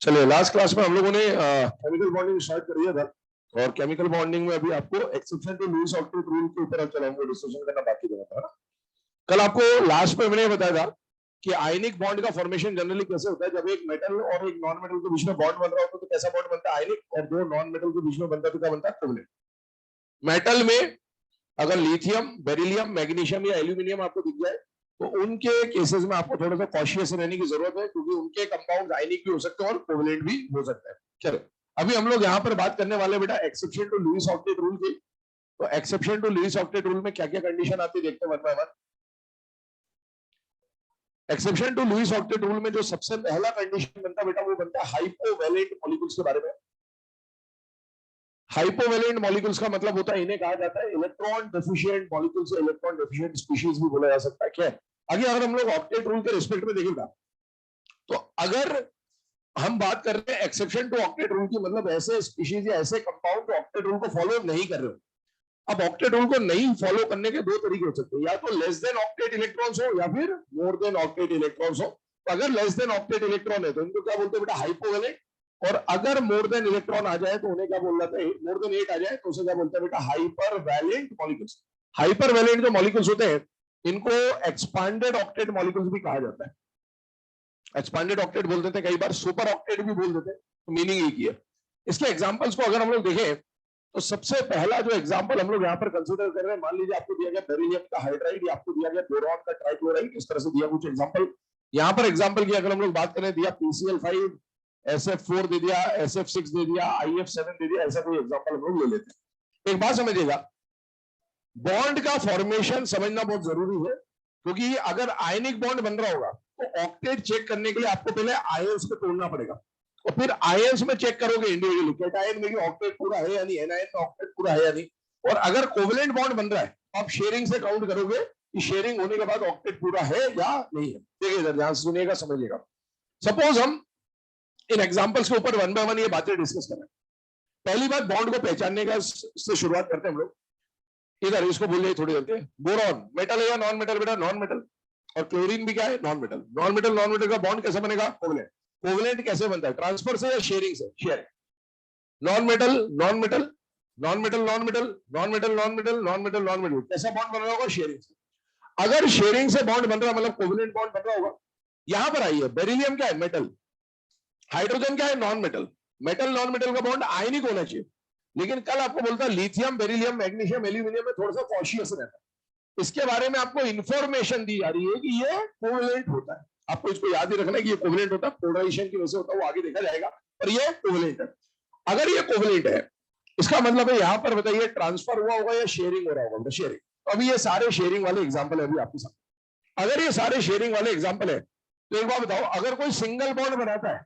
चलिए, last class में हम लोगों ने केमिकल बॉन्डिंग स्टार्ट कर दिया था और केमिकल बॉन्डिंग में अभी आपको exception to Lewis octet rule के ऊपर चला हमको डिस्कशन करना बाकी था ना। कल आपको लास्ट में मैंने बताया था कि आयनिक बॉन्ड का फॉर्मेशन जनरली कैसे होता है। जब एक मेटल और एक नॉन मेटल के बीच में बॉन्ड बन रहा होता है तो कैसा बॉन्ड बनता है आयनिक, और दो नॉन मेटल के बीच में बनता है तो क्या बनता है कोवलेंट। मेटल में अगर लिथियम, बेरिलियम, मैग्नीशियम या एल्यूमिनियम आपको दिख जाए तो उनके केसेस में आपको थोड़ा सा कॉशियस रहने की जरूरत है, क्योंकि उनके कंपाउंड आयनिक भी हो सकते हैं और कोवलेंट भी हो सकता है। चलो, अभी हम लोग यहाँ पर बात करने वाले बेटा exception to Lewis octet rule की। तो exception to Lewis octet rule में क्या क्या कंडीशन आती है देखते हैं one by one. Exception to Lewis octet rule में जो सबसे पहला कंडीशन बनता बेटा वो बनता है हाइपोवैलेंट मॉलिक्यूल्स के बारे में। हाइपोवैलेंट मॉलिक्यूल्स का मतलब होता है, इन्हें कहा जाता है electron deficient molecules, electron deficient species भी बोला जा सकता है। क्या आगे अगर हम लोग ऑक्टेट रूल के रिस्पेक्ट में देखेगा तो अगर हम बात कर रहे हैं एक्सेप्शन टू ऑक्टेट रूल की, मतलब ऐसे स्पीशीज या ऐसे कंपाउंड जो ऑक्टेट रूल को फॉलो नहीं कर रहे हो। अब ऑक्टेट रूल को नहीं फॉलो करने के दो तरीके हो सकते हैं, या तो लेस देन ऑक्टेट इलेक्ट्रॉन्स हो या फिर मोर देन ऑक्टेट इलेक्ट्रॉन्स हो। तो अगर लेस देन ऑक्टेट इलेक्ट्रॉन है तो इनको क्या बोलते हैं बेटा हाइपोवैलेंट, और अगर मोर देन इलेक्ट्रॉन आ जाए तो उन्हें क्या बोल जाता है, मोर देन 8 आ जाए तो उसे क्या बोलते हैं बेटा hypervalent molecules. Hypervalent जो मॉलिक्यूल्स होते हैं इनको एक्सपांडेड ऑक्टेट मॉलिक्यूल्स भी कहा जाता है। एक्सपांडेड ऑक्टेट बोल देते हैं, कई बार सुपर ऑक्टेट भी बोल देते हैं, तो मीनिंग एक ही है। इसके एग्जांपल्स को अगर हम लोग देखें तो सबसे पहला जो एग्जांपल हम लोग यहाँ पर कंसीडर कर रहे हैं, मान लीजिए आपको दिया गया बेरिलियम का हाइड्राइड या आपको दिया गया बोरॉन का ट्राइक्लोराइड, इस तरह से दिया कुछ एग्जांपल। यहाँ पर एग्जांपल की अगर हम लोग बात करें, दिया PCl5, SF4 दे दिया, SF6 दे दिया, IF7 दे दिया, ऐसा कोई एग्जांपल हम लोग ले लेते हैं। एक बात समझिएगा, बॉन्ड का फॉर्मेशन समझना बहुत जरूरी है, क्योंकि अगर आयनिक बॉन्ड बन रहा होगा तो ऑक्टेट चेक करने के लिए आपको पहले आयंस को तोड़ना पड़ेगा, और फिर आयंस में चेक करोगे इंडिविजुअली कैटायन में ऑक्टेट पूरा है या नहीं, एनायन में ऑक्टेट पूरा है या नहीं। और अगर कोवलेंट बॉन्ड बन रहा है तो आप शेयरिंग से काउंट करोगे कि शेयरिंग होने के बाद ऑक्टेट पूरा है या नहीं है। देखिए इधर ध्यान सुनिएगा, समझिएगा। सपोज हम इन एग्जांपल्स के ऊपर वन बाय वन ये बातें डिस्कस करें। पहली बात, बॉन्ड को पहचानने का से शुरुआत करते हैं हम लोग। इधर इसको भूल जाइए थोड़ी देर के, बोरॉन मेटल है या नॉन मेटल बेटा, नॉन मेटल। और क्लोरीन भी क्या है, non metal. Non metal non metal का बॉन्ड कैसे बनेगा, कोवलेंट। कोवलेंट कैसे बनता है, ट्रांसफर से या शेयरिंग से, sharing. Non metal non metal, non metal non metal, non metal non metal, non metal non metal, कैसा बॉन्ड बन रहा होगा, शेयरिंग से। अगर शेयरिंग से बॉन्ड बन रहा है मतलब कोवलेंट बॉन्ड बन रहा होगा। यहां पर आइए, बेरिलियम क्या है, मेटल। हाइड्रोजन क्या है, non metal. Metal non metal का बॉन्ड आयनिक होना चाहिए, लेकिन कल आपको बोलता है लिथियम, बेरिलियम, मैग्नीशियम, एल्यूमिनियम में थोड़ा सा कॉशियस रहता है। इसके बारे में आपको इंफॉर्मेशन दी जा रही है कि ये कोवलेंट होता है। आपको इसको याद ही रखना है कि ये कोवलेंट होता है, पोलराइजेशन की वजह से होता है, वो आगे देखा जाएगा, पर ये कोवलेंट है। अगर ये कोवलेंट है इसका मतलब है यहां पर बताइए ट्रांसफर हुआ होगा या शेयरिंग हो रहा होगा, शेयरिंग। तो अभी ये सारे शेयरिंग वाले एग्जाम्पल है अभी आपके साथ। अगर ये सारे शेयरिंग वाले एग्जाम्पल है तो एक बात बताओ, अगर कोई सिंगल बॉन्ड बनाता है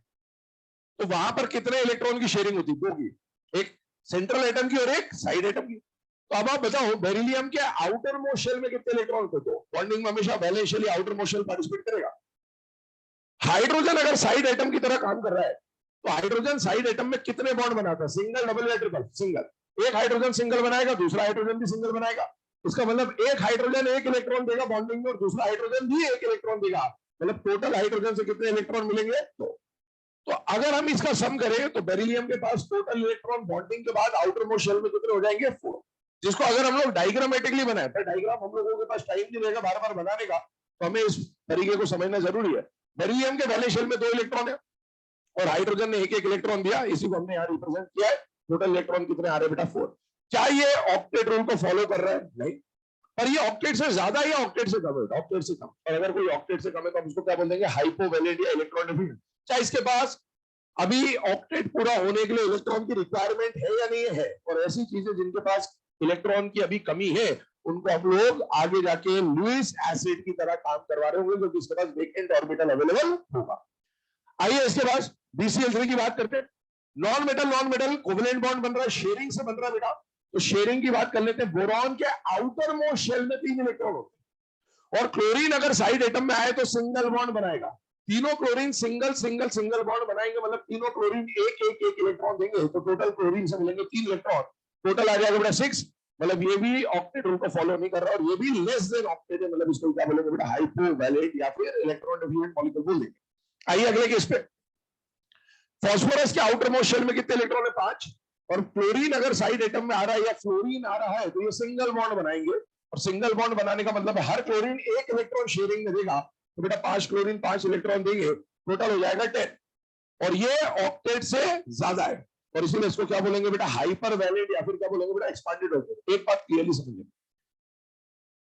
तो वहां पर कितने इलेक्ट्रॉन की शेयरिंग होती है, दो की, एक सेंट्रल एटम की और एक साइड एटम की। तो अब आप बताओ बेरिलियम के आउटर मोस्ट शेल में कितने इलेक्ट्रॉन होते, तो बॉन्डिंग में हमेशा वैलेंशियली आउटर मोस्ट शेल पार्टिसिपेट करेगा। हाइड्रोजन अगर साइड एटम की तरह काम कर रहा है तो हाइड्रोजन साइड एटम में कितने बॉन्ड बनाता है, सिंगल, डबल या ट्रिपल, सिंगल। एक हाइड्रोजन सिंगल बनाएगा, दूसरा हाइड्रोजन भी सिंगल बनाएगा। इसका मतलब एक हाइड्रोजन एक इलेक्ट्रॉन देगा बॉन्डिंग में और दूसरा हाइड्रोजन भी एक इलेक्ट्रॉन देगा, मतलब टोटल हाइड्रोजन से कितने इलेक्ट्रॉन मिलेंगे, तो अगर हम इसका सम करें तो बेरिलियम के पास टोटल इलेक्ट्रॉन बॉन्डिंग के बाद आउटर मोस्ट शेल में कितने हो जाएंगे, 4। जिसको अगर हम लोग डायग्रामेटिकली बनाए, पर डायग्राम हम लोगों के पास टाइम नहीं रहेगा बार बार बनाने का, तो हमें इस तरीके को समझना जरूरी है। बेरिलियम के पहले शेल में 2 इलेक्ट्रॉन है और हाइड्रोजन ने एक एक इलेक्ट्रॉन दिया, इसी को हमने यहाँ रिप्रेजेंट किया है। टोटल इलेक्ट्रॉन कितने आ रहे बेटा, 4। क्या ये ऑक्टेट रूल को फॉलो कर रहा है, नहीं, पर ये ऑक्टेट से ज्यादा या ऑक्टेट से कम है, ऑक्टेट से कम। और अगर कोई ऑक्टेट से कम है तो हम उसको क्या बोल देंगे, हाइपोवैलेंट या इलेक्ट्रॉन डेफिशिएंट। चाहे इसके पास अभी ऑक्टेट पूरा होने के लिए इलेक्ट्रॉन की रिक्वायरमेंट है या नहीं है, और ऐसी चीजें जिनके पास इलेक्ट्रॉन की अभी कमी है उनको हम लोग आगे जाके लुईस एसिड की तरह काम करवा रहे होंगे, क्योंकि इसके पास वेकेंट ऑर्बिटल अवेलेबल होगा। आइए इसके बाद BCl3 की बात करते हैं। नॉन मेटल कोवलेंट बॉन्ड बन रहा है, शेयरिंग से बन रहा है बेटा। तो शेयरिंग की बात कर लेते हैं। बोरॉन के आउटर मोस्ट शेल में 3 इलेक्ट्रॉन होते हैं, और क्लोरीन अगर साइड एटम में आए तो सिंगल बॉन्ड बनाएगा। तीनों chlorine single single single bond बनाएंगे, मतलब तीनों क्लोरीन एक एक एक इलेक्ट्रॉन देंगे, तो टोटल क्लोरीन से मिलेंगे 3 इलेक्ट्रॉन, टोटल आ जाएगा बेटा 6। मतलब ये भी ऑक्टेट रूल को फॉलो नहीं कर रहा, और ये भी लेस देन ऑक्टेट है, मतलब इसको क्या बोलेंगे बेटा, हाइपोवैलेंट या फिर इलेक्ट्रॉन डेफिशिएंट मॉलिक्यूल बोल देंगे। आइए अगले केस पे। फास्फोरस के आउटर मोस्ट शेल में कितने इलेक्ट्रॉन है? 5। और क्लोरीन अगर साइड एटम में आ रहा है या फ्लोरीन आ रहा है तो ये सिंगल बॉन्ड बनाएंगे, और सिंगल बॉन्ड बनाने का मतलब है हर क्लोरीन एक इलेक्ट्रॉन शेयरिंग में देगा, तो बेटा 5 क्लोरीन 5 इलेक्ट्रॉन देंगे, टोटल हो जाएगा 10। और ये ऑक्टेट से ज्यादा है, और इसीलिए इसको क्या बोलेंगे बेटा? हाइपर वैलेंट, या फिर क्या बोलेंगे बेटा? Expanded octet. एक बात क्लियरली समझिए,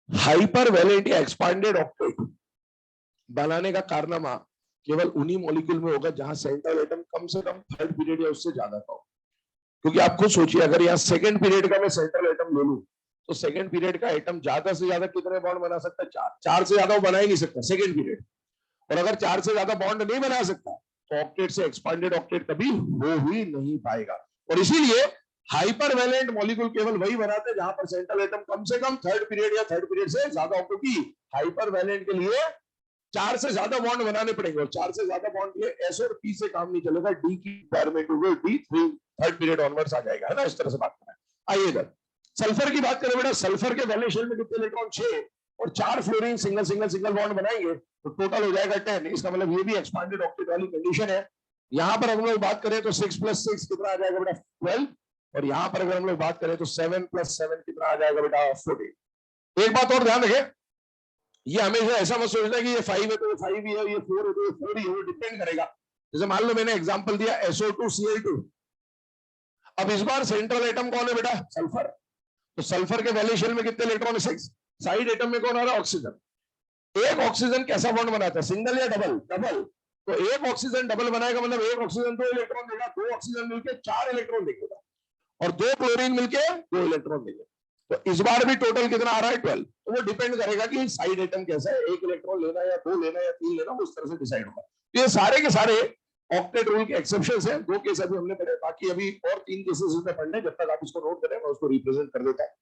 हाइपर वैलेंट या एक्सपांडेड ऑक्टेट बनाने का कारनामा केवल उन्हीं मॉलिक्यूल में होगा जहां सेंट्रल एटम कम से कम थर्ड पीरियड या उससे ज्यादा का हो। क्योंकि आप खुद सोचिए, अगर यहाँ सेकंड पीरियड का मैं सेंट्रल एटम ले लूं तो सेकंड पीरियड का एटम ज्यादा से ज्यादा कितने बॉन्ड बना सकता है? 4। 4 से ज्यादा वो बना ही नहीं सकता सेकंड पीरियड। और अगर 4 से ज्यादा बॉन्ड नहीं बना सकता तो ऑक्टेट से एक्सपांडेड ऑक्टेट कभी हो ही नहीं पाएगा। और इसीलिए हाइपर वैलेंट मॉलिक्यूल केवल वही बनाते हैं जहां पर सेंट्रल एटम कम से कम थर्ड पीरियड या थर्ड पीरियड से ज्यादा हो, क्योंकि हाइपर वैलेंट के लिए 4 से ज्यादा बॉन्ड बनाने पड़ेंगे, और 4 से ज्यादा बॉन्ड के लिए एस और पी से काम नहीं चलेगा, डी की रिक्वायरमेंट होगी, डी थर्ड पीरियड ऑनवर्ड्स आ जाएगा, है ना? इस तरह से बात करें। आइए इधर सल्फर की बात करें बेटा, सल्फर के वैलेंस शेल में कितने इलेक्ट्रॉन? 6, और 4 fluorine single single single bond बनाएंगे तो टोटल हो जाएगा 10। इसका मतलब ये भी एक्सपांडेड ऑक्टेट वाली कंडीशन है। यहां पर हम लोग बात करें तो 6 + 6 कितना आ जाएगा बेटा? 12। और यहां पर अगर हम लोग बात करें तो 7 + 7 कितना आ जाएगा बेटा? 14। एक बात और ध्यान रखें, ये हमेशा ऐसा मत सोचना कि ये 5 है तो ये 5 ही है, ये 4 है तो ये 4 ही है, वो डिपेंड करेगा। जैसे मान लो मैंने एग्जांपल दिया SO2Cl2। अब इस बार सेंट्रल एटम कौन है बेटा? सल्फर। तो सल्फर के वैलेंस शेल में कितने इलेक्ट्रॉन है? 6। साइड एटम में कौन आ रहा है? ऑक्सीजन। एक ऑक्सीजन कैसा बॉन्ड बनाता है? सिंगल या डबल? डबल। तो एक ऑक्सीजन डबल बनाएगा मतलब एक ऑक्सीजन 2 इलेक्ट्रॉन देगा, 2 ऑक्सीजन मिलकर 4 इलेक्ट्रॉन देगा, और 2 क्लोरीन मिलके 2 इलेक्ट्रॉन देंगे। तो इस बार भी टोटल कितना आ रहा है? 12। तो वो डिपेंड करेगा कि साइड एटम कैसा है, 1 इलेक्ट्रॉन लेना या 2 लेना या 3 लेना, उस तरह से डिसाइड होगा। तो ये सारे के सारे ऑक्टेट रूल के एक्सेप्शंस हैं। 2 केस अभी हमने पढ़े, बाकी अभी और 3 केसेस इसमें पढ़ने, जब तक आप इसको नोट करें मैं उसको रिप्रेजेंट कर देता हूं।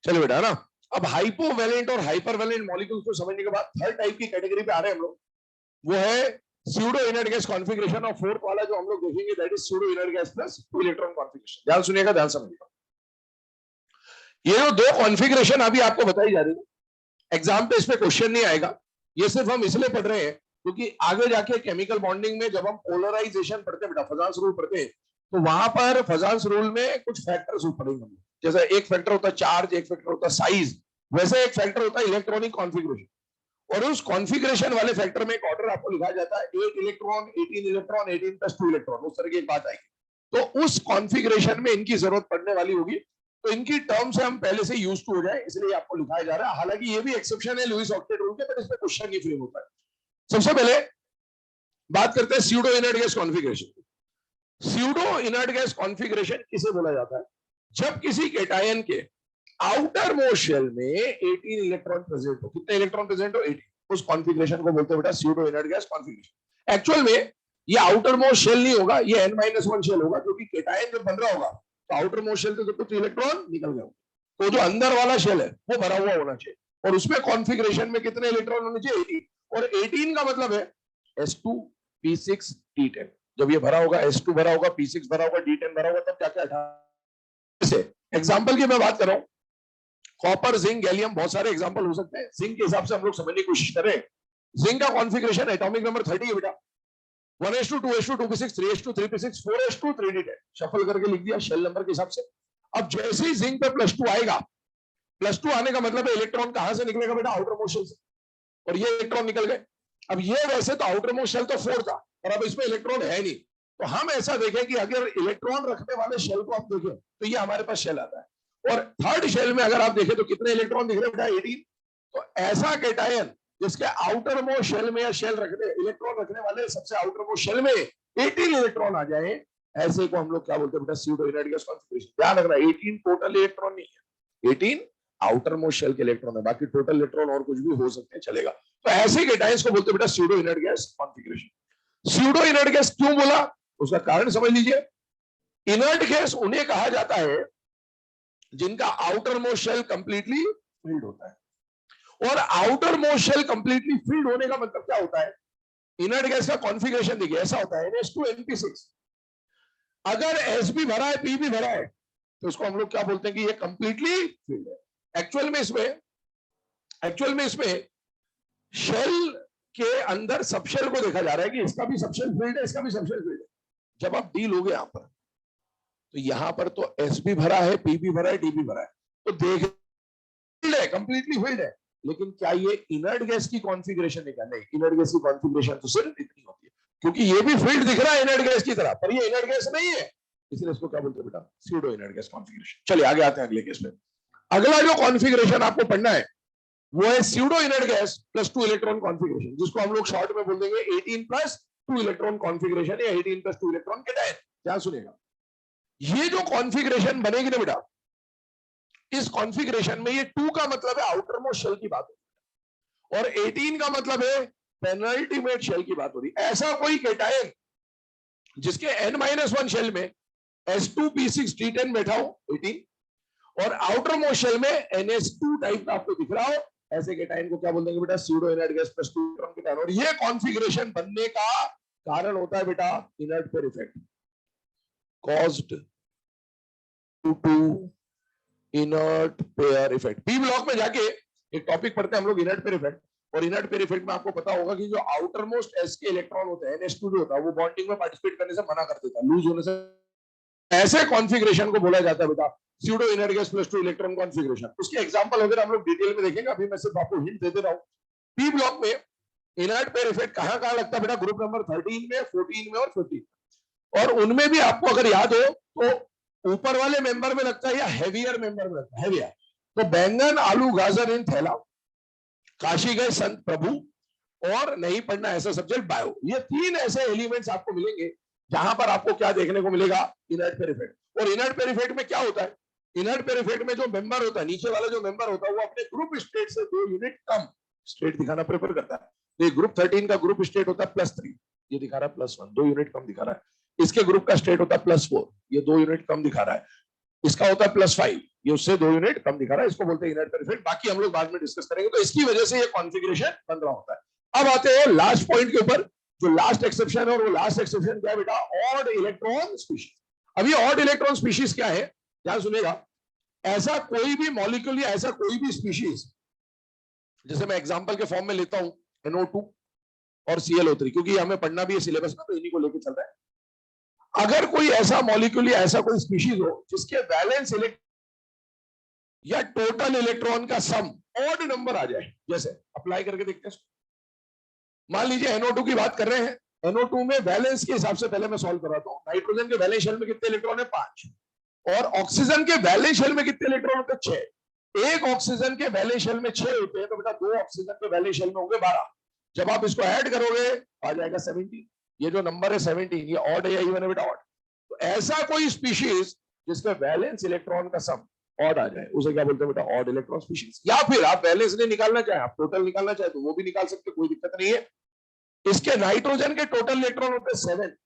चलिए बेटा, है ना? अब हाइपोवैलेंट और हाइपरवैलेंट मॉलिक्यूल्स को समझने के बाद थर्ड टाइप की कैटेगरी पे आ रहे हैं हम लोग, वो है स्यूडो इनर्ट गैस कॉन्फ़िगरेशन। और फोर्थ वाला जो हम लोग देखेंगे that is pseudo inert gas plus 2 electron configuration. ध्यान सुनिएगा, ध्यान समझिएगा। ये जो 2 कॉन्फ़िगरेशन अभी आपको बताई जा रही है, एग्जाम पे इस पे क्वेश्चन नहीं आएगा, ये सिर्फ हम इसलिए पढ़ रहे हैं क्योंकि आगे जाके केमिकल बॉन्डिंग में जब हम पोलराइजेशन पढ़ते हैं बेटा, फजांस रूल पढ़ते हैं, तो वहां पर फजांस रूल में कुछ फैक्टर्स पढ़ेंगे हम। जैसे एक फैक्टर होता है चार्ज, एक फैक्टर होता है साइज, वैसे एक फैक्टर होता है इलेक्ट्रॉनिक कॉन्फ़िगरेशन। और उस कॉन्फ़िगरेशन वाले फैक्टर में एक ऑर्डर आपको लिखा जाता है 8 इलेक्ट्रॉन 18 इलेक्ट्रॉन 18 + 2 इलेक्ट्रॉन, उस तरह की एक बात आएगी। तो उस कॉन्फ़िगरेशन में इनकी जरूरत पड़ने वाली होगी, तो इनकी टर्म से हम पहले से यूज टू हो जाए, इसलिए आपको लिखाया जा रहा है। हालांकि ये भी एक्सेप्शन है लुईस ऑक्टेट रूल के, बट इस पे क्वेश्चन नहीं फ्रेम होता है। सबसे पहले बात करते हैं pseudo inert gas configuration. Pseudo inert gas configuration किसे बोला जाता है? जब किसी केटायन के आउटर मोस्ट शेल में 18 इलेक्ट्रॉन प्रेजेंट हो। कितने इलेक्ट्रॉन प्रेजेंट हो? 18। उस कॉन्फ़िगरेशन को बोलते हैं बेटा pseudo inert gas configuration. Actual में ये आउटर मोस्ट शेल नहीं होगा, ये n-1 शेल होगा, क्योंकि केटायन जब बन रहा होगा तो आउटर मोस्ट शेल से तो कुछ इलेक्ट्रॉन निकल गए होंगे, तो जो अंदर वाला शेल है वो भरा हुआ होना चाहिए। और उसमें कॉन्फ़िगरेशन में कितने इलेक्ट्रॉन होने चाहिए? 18। और 18 का मतलब है S2P6 D10। जब ये भरा होगा, S2 भरा होगा, P6 भरा होगा, D10 भरा होगा, तब जाके 18 से। एग्जाम्पल की मैं बात कर रहा हूं, कॉपर, जिंक, गैलियम, बहुत सारे एग्जाम्पल हो सकते हैं। जिंक के हिसाब से हम लोग समझने की कोशिश करें। जिंक का कॉन्फ़िगरेशन एटॉमिक नंबर 30 है बेटा। 1s2 2s2 2p6 3s2 3p6 4s2 3d10 shuffle करके लिख दिया शेल नंबर के हिसाब से। अब जैसे ही जिंक पे +2 आएगा, +2 आने का मतलब है इलेक्ट्रॉन कहां से निकलेगा बेटा? आउटर मोस्ट शेल से। और ये इलेक्ट्रॉन निकल गए। अब ये वैसे तो आउटर मोस्ट शेल तो 4 था, और अब इसमें इलेक्ट्रॉन है नहीं। तो हम ऐसा देखें कि अगर इलेक्ट्रॉन रखने वाले शेल को आप देखें तो ये हमारे पास शेल आता है, और थर्ड शेल में अगर आप देखें तो कितने इलेक्ट्रॉन दिख रहे हैं बेटा? 18। तो ऐसा कैटायन जिसके आउटर मोस्ट शेल में या शेल रखने इलेक्ट्रॉन रखने वाले सबसे आउटर मोस्ट शेल में 18 इलेक्ट्रॉन आ जाए, ऐसे को हम लोग क्या बोलते हैं बेटा? Pseudo inert gas configuration. ध्यान रखना, 18 टोटल इलेक्ट्रॉन नहीं है, 18 आउटर मोस्ट शेल के इलेक्ट्रॉन है, बाकी टोटल इलेक्ट्रॉन और कुछ भी हो सकते हैं, चलेगा। तो ऐसे कैटायंस को बोलते हैं बेटा pseudo inert gas configuration. Pseudo inert gas क्यों बोला, उसका कारण समझ लीजिए। इनर्ट गैस उन्हें कहा जाता है जिनका outer most shell completely filled होता है। और outer most shell completely filled होने का मतलब क्या होता है? इनर्ट गैस का कॉन्फ़िगरेशन देखिए, ऐसा होता है NH2NP6। अगर S भी भरा है, P भी भरा है, तो इसको हम लोग क्या बोलते हैं कि ये कंप्लीटली फिल्ड है। एक्चुअल में इसमें शेल के अंदर सबशेल को देखा जा रहा है कि इसका भी सबशेल फिल्ड है, इसका भी सबशेल फिल्ड है। जब आप डी लोगे यहां पर, तो यहां पर तो S भी भरा है, P भी भरा है, D भी भरा है, तो देख है कंप्लीटली फिल्ड है। लेकिन क्या ये इनर्ट गैस की कॉन्फ़िगरेशन है क्या? नहीं, इनर्ट गैस की कॉन्फ़िगरेशन तो सिर्फ इतनी होती है, क्योंकि ये भी फील्ड दिख रहा है इनर्ट गैस की तरह, पर ये इनर्ट गैस नहीं है, इसलिए इसको क्या बोलते हैं बेटा? Pseudo inert gas configuration. चलिए आगे आते हैं अगले केस में। अगला जो कॉन्फ़िगरेशन आपको पढ़ना है वो है pseudo inert gas +2 electron configuration, जिसको हम लोग शॉर्ट में बोल देंगे 18+2 इलेक्ट्रॉन कॉन्फ़िगरेशन या 18+2 इलेक्ट्रॉन कैटायन। क्या सुनेगा, ये जो कॉन्फ़िगरेशन बनेगी ना बेटा, इस कॉन्फ़िगरेशन में ये 2 का मतलब है आउटर मोस्ट शेल की बात है, और 18 का मतलब है पेनल्टीमेट शेल की बात हो रही। ऐसा कोई कैटायन जिसके n-1 शेल में S2P6 D10 बैठा हो 18, और आउटर मोस्ट शेल में NH2 टाइप का आपको दिख रहा हो, ऐसे कैटायन को क्या बोल देंगे बेटा? Pseudo inert gas +2 electron cation. और ये कॉन्फ़िगरेशन बनने का कारण होता है बेटा inert pair effect, caused to inert pair effect. P block में जाके एक टॉपिक पढ़ते हैं हम लोग, इनर्ट पेयर इफेक्ट। और इनर्ट पेयर इफेक्ट में आपको पता होगा कि जो आउटर मोस्ट S के इलेक्ट्रॉन होते हैं, NH2 जो होता है, वो बॉन्डिंग में पार्टिसिपेट करने से मना कर देता है, लूज होने से। ऐसे कॉन्फ़िगरेशन को बोला जाता है बेटा pseudo inert gas +2 electron configuration. उसके एग्जांपल वगैरह हम लोग डिटेल में देखेंगे, अभी मैं सिर्फ आपको हिंट दे दे रहा हूं। पी ब्लॉक में इनर्ट पेयर इफेक्ट कहां कहां लगता है बेटा? ग्रुप नंबर 13 में, 14 में और 15। और उनमें भी आपको अगर याद हो तो ऊपर वाले मेंबर में लगता है या हेवियर मेंबर में लगता है? हेवियर। तो बैंगन, आलू, गाजर इन थैला, काशी गए संत प्रभु, और नहीं पढ़ना ऐसा सब्जेक्ट बायो। ये 3 ऐसे एलिमेंट्स आपको मिलेंगे जहां पर आपको क्या देखने को मिलेगा? Inert pair effect. और इनर्ट पेयर इफेक्ट में क्या होता है? इनर्ट पेयर इफेक्ट में जो मेंबर होता है, नीचे वाला जो मेंबर होता है, वो अपने ग्रुप स्टेट से 2 यूनिट कम स्टेट दिखाना प्रेफर करता है। तो ये ग्रुप 13 का ग्रुप स्टेट होता है +3, ये दिखा रहा है +1, 2 यूनिट कम दिखा रहा है। इसके ग्रुप का स्टेट होता है +4, ये 2 यूनिट कम दिखा रहा है। इसका होता है +5, ये उससे 2 यूनिट कम दिखा रहा है। इसको बोलते हैं इनर्ट पेयर इफेक्ट। बाकी हम लोग बाद में डिस्कस करेंगे। तो इसकी वजह से ये कॉन्फ़िगरेशन बन रहा होता है। अब आते हैं लास्ट पॉइंट के ऊपर, जो लास्ट एक्सेप्शन है, और वो लास्ट एक्सेप्शन क्या है बेटा? Odd electron species. अभी ऑड इलेक्ट्रॉन स्पीशीज क्या है, ध्यान सुनिएगा। ऐसा कोई भी मॉलिक्यूल या ऐसा कोई भी स्पीशीज, जैसे मैं एग्जांपल के फॉर्म में लेता हूं NO2 और ClO3, क्योंकि हमें पढ़ना भी है सिलेबस में, तो इन्हीं को लेकर चल रहा है। अगर कोई ऐसा मॉलिक्यूल या ऐसा कोई स्पीशीज हो जिसके वैलेंस इलेक्ट्रॉन या टोटल इलेक्ट्रॉन का सम ऑड नंबर आ जाए, जैसे अप्लाई करके देखते हैं। मान लीजिए NO2 की बात कर रहे हैं, NO2 में वैलेंस के हिसाब से पहले मैं सॉल्व कराता हूं। नाइट्रोजन के वैलेंस शेल में कितने इलेक्ट्रॉन है? 5। और ऑक्सीजन के वैलेंस शेल में कितने इलेक्ट्रॉन होते हैं? 6। एक ऑक्सीजन के वैलेंस शेल में 6 होते हैं, तो बेटा 2 ऑक्सीजन के वैलेंस शेल में होंगे 12। जब आप इसको ऐड करोगे आ जाएगा 17। ये जो नंबर है 17, ये ऑड है या इवन है बेटा? ऑड। तो ऐसा कोई स्पीशीज जिसका वैलेंस इलेक्ट्रॉन का सम ऑड आ जाए, उसे क्या बोलते हैं बेटा? Odd electron species. या फिर आप वैलेंस नहीं निकालना चाहे, आप टोटल निकालना चाहे तो वो भी निकाल सकते, कोई दिक्कत नहीं है। इसके नाइट्रोजन के टोटल इलेक्ट्रॉन होते हैं 7,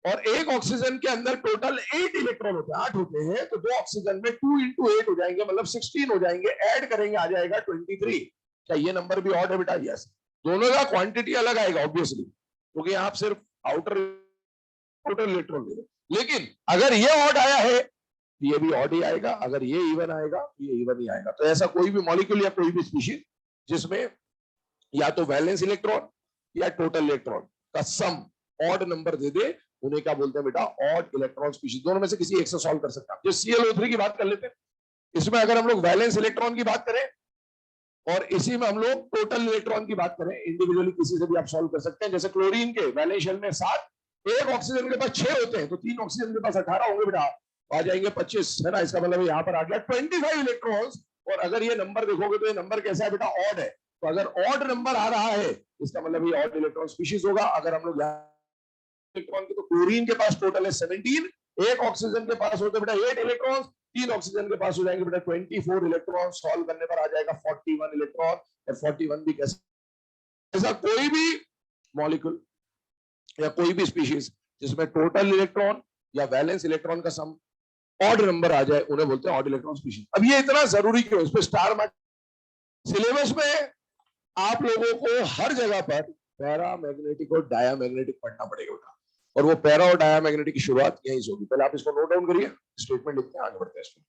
और एक ऑक्सीजन के अंदर टोटल 8 इलेक्ट्रॉन होते हैं, 8 होते हैं। तो 2 ऑक्सीजन में 2 × 8 हो जाएंगे, मतलब 16 हो जाएंगे। ऐड करेंगे आ जाएगा 23। क्या ये नंबर भी ऑड है बेटा? यस। दोनों का क्वांटिटी अलग आएगा ऑब्वियसली, क्योंकि आप सिर्फ आउटर आउटर इलेक्ट्रॉन ले रहे हो। लेकिन अगर ये ऑड आया है ये भी ऑड ही आएगा, अगर ये इवन आएगा तो ये इवन ही आएगा। तो ऐसा कोई भी मॉलिक्यूल या कोई भी स्पीशीज जिसमें या तो वैलेंस इलेक्ट्रॉन या टोटल इलेक्ट्रॉन का सम ऑड नंबर दे दे, उन्हें क्या बोलते हैं बेटा? Odd electron species. दोनों में से किसी एक से सॉल्व कर सकते हैं। जो ClO3 की बात कर लेते हैं, इसमें अगर हम लोग वैलेंस इलेक्ट्रॉन की बात करें और इसी में हम लोग टोटल इलेक्ट्रॉन की बात करें, इंडिविजुअली किसी से भी आप सॉल्व कर सकते हैं। जैसे क्लोरीन के वैलेंस शेल में 7, एक ऑक्सीजन के पास 6 होते हैं, तो 3 ऑक्सीजन के पास 18 होंगे बेटा, आ जाएंगे 25, है ना? इसका मतलब यहाँ पर आ गया 25 इलेक्ट्रॉन्स। और अगर ये नंबर देखोगे तो ये नंबर कैसा है बेटा? ऑड है। तो अगर ऑड नंबर आ रहा है इसका मतलब ये ऑड इलेक्ट्रॉन स्पीशीज होगा। अगर हम लोग इलेक्ट्रॉन की, तो क्लोरीन के पास टोटल है 17, एक ऑक्सीजन के पास होते बेटा 8 इलेक्ट्रॉन, 3 ऑक्सीजन के पास हो जाएंगे बेटा 24 इलेक्ट्रॉन। सॉल्व करने पर आ जाएगा 41 इलेक्ट्रॉन। और 41 भी कैसे? ऐसा कोई भी मॉलिक्यूल या कोई भी स्पीशीज जिसमें टोटल इलेक्ट्रॉन या वैलेंस इलेक्ट्रॉन का सम ऑड नंबर आ जाए, उन्हें बोलते हैं ऑड इलेक्ट्रॉन स्पीशीज। अब ये इतना जरूरी क्यों? इस पे स्टार मार्क। सिलेबस में आप लोगों को हर जगह पर पैरामैग्नेटिक और डायामैग्नेटिक पढ़ना पड़ेगा बेटा, और वो पैरा और डायामैग्नेटिक की शुरुआत यहीं से होगी। पहले आप इसको नोट डाउन करिए, स्टेटमेंट लिखते हैं, आगे बढ़ते हैं इसमें।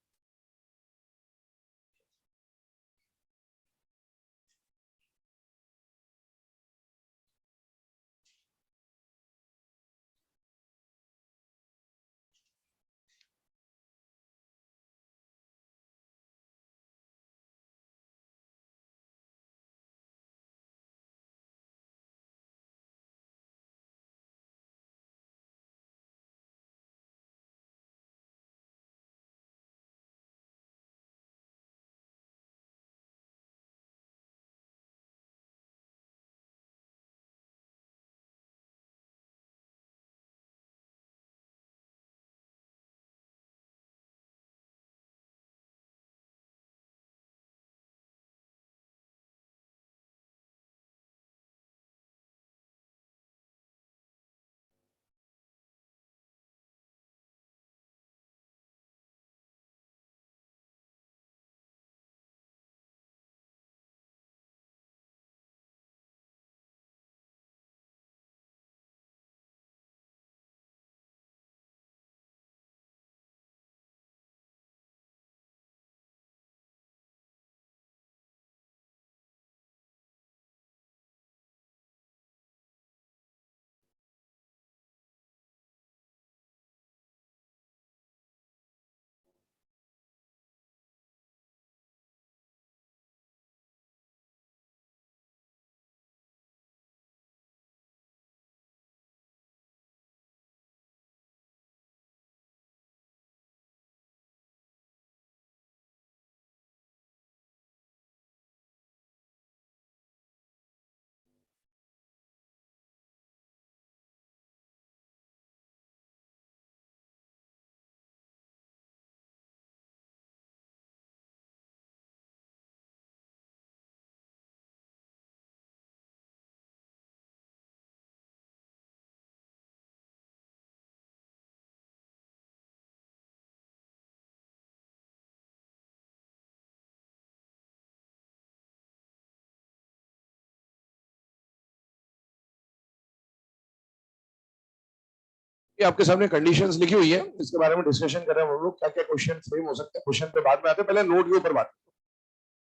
ये आपके सामने कंडीशंस लिखी हुई है, इसके बारे में डिस्कशन कर रहे हैं हम लोग। क्या क्या क्वेश्चन फ्रेम हो सकते हैं, क्वेश्चन पे बाद में आते हैं, पहले नोट के ऊपर बात।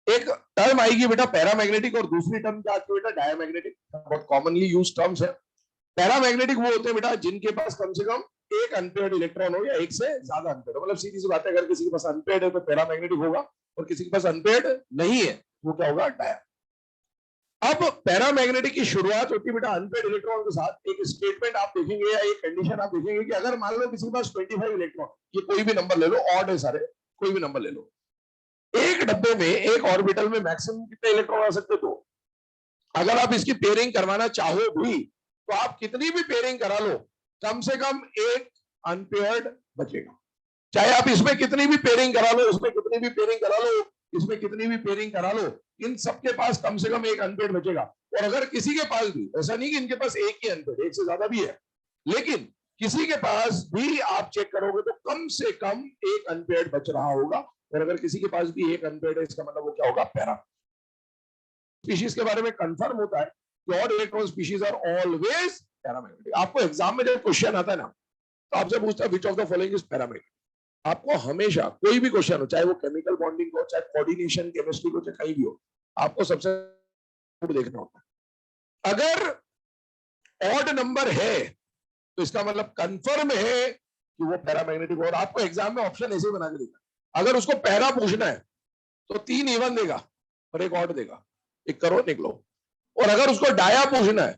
एक टर्म आएगी बेटा पैरामैग्नेटिक, और दूसरी टर्म क्या आती है बेटा? डायामैग्नेटिक। बहुत कॉमनली यूज टर्म्स है। पैरामैग्नेटिक वो होते हैं बेटा जिनके पास कम से कम एक अनपेयर्ड इलेक्ट्रॉन हो या एक से ज्यादा अनपेयर्ड हो। मतलब सीधी सी बात है, अगर किसी के पास अनपेयर्ड है तो पैरामैग्नेटिक होगा, और किसी के पास अनपेयर्ड नहीं है वो क्या होगा? डाया। अब पैरामैग्नेटिक की शुरुआत होती है बेटा अनपेयर्ड इलेक्ट्रॉन के साथ। एक स्टेटमेंट आप देखेंगे या एक कंडीशन आप देखेंगे कि अगर मान लो किसी के पास 25 इलेक्ट्रॉन, ये कोई भी नंबर ले लो, ऑड है सारे, कोई भी नंबर ले लो, एक डब्बे में एक ऑर्बिटल में मैक्सिमम कितने इलेक्ट्रॉन आ सकते? तो अगर आप इसकी पेयरिंग करवाना चाहो भी तो आप कितनी भी पेयरिंग करा लो, कम से कम एक अनपेयर्ड बचेगा। चाहे आप इसमें कितनी भी पेयरिंग करा लो, उसमें कितनी भी पेयरिंग करा लो, इसमें कितनी भी पेयरिंग करा लो, इन सबके पास कम से कम एक अनपेयर्ड बचेगा। और अगर किसी के पास भी, ऐसा नहीं कि इनके पास एक ही अनपेयर्ड, एक से ज्यादा भी है, लेकिन किसी के पास भी आप चेक करोगे तो कम से कम एक अनपेयर्ड बच रहा होगा। और अगर किसी के पास भी एक अनपेयर्ड है, इसका मतलब वो क्या होगा? पैरा। स्पीशीज के बारे में कंफर्म होता है कि odd electron species are always paramagnetic. आपको एग्जाम में जब क्वेश्चन आता है ना, तो आपसे पूछता है विच of the following is paramagnetic. आपको हमेशा कोई भी क्वेश्चन हो, चाहे वो केमिकल बॉन्डिंग हो, चाहे कोऑर्डिनेशन केमिस्ट्री हो, चाहे कहीं भी हो, आपको सबसे देखना होता है। अगर ऑड नंबर है तो इसका मतलब कंफर्म है कि वो पैरामैग्नेटिक। और आपको एग्जाम में ऑप्शन ऐसे बना के देगा, अगर उसको पैरा पूछना है तो 3 इवन देगा और 1 ऑड देगा, 1 करो निकलो। और अगर उसको डाया पूछना है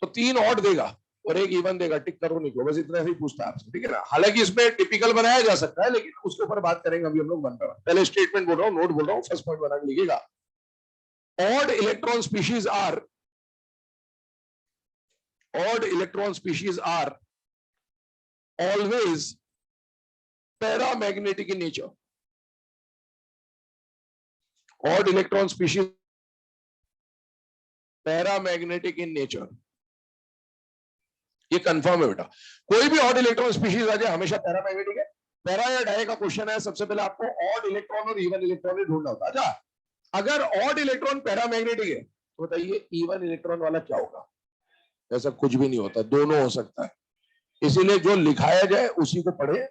तो 3 ऑड देगा और 1 इवन देगा, टिक करो निकलो। बस इतना ही पूछता है आपसे, ठीक है ना। हालांकि इसमें टिपिकल बनाया जा सकता है, लेकिन उसके ऊपर बात करेंगे अभी हम लोग 1 बाय 1। पहले स्टेटमेंट बोल रहा हूँ, नोट बोल रहा हूँ, फर्स्ट पॉइंट बना के लिखिएगा। Odd electron species are always paramagnetic in nature. Odd electron species paramagnetic in nature, ये कंफर्म है बेटा। कोई भी ऑड इलेक्ट्रॉन स्पीशीज आ जाए हमेशा पैरामैग्नेटिक है। पैरा या डाई का क्वेश्चन है, सबसे पहले आपको ऑड इलेक्ट्रॉन और इवन इलेक्ट्रॉन ढूंढना होता है। अच्छा, अगर ऑड इलेक्ट्रॉन पैरामैग्नेटिक है तो बताइए इवन इलेक्ट्रॉन वाला क्या होगा? ऐसा कुछ भी नहीं होता, दोनों हो सकता है। इसीलिए जो लिखाया जाए उसी को पढ़े,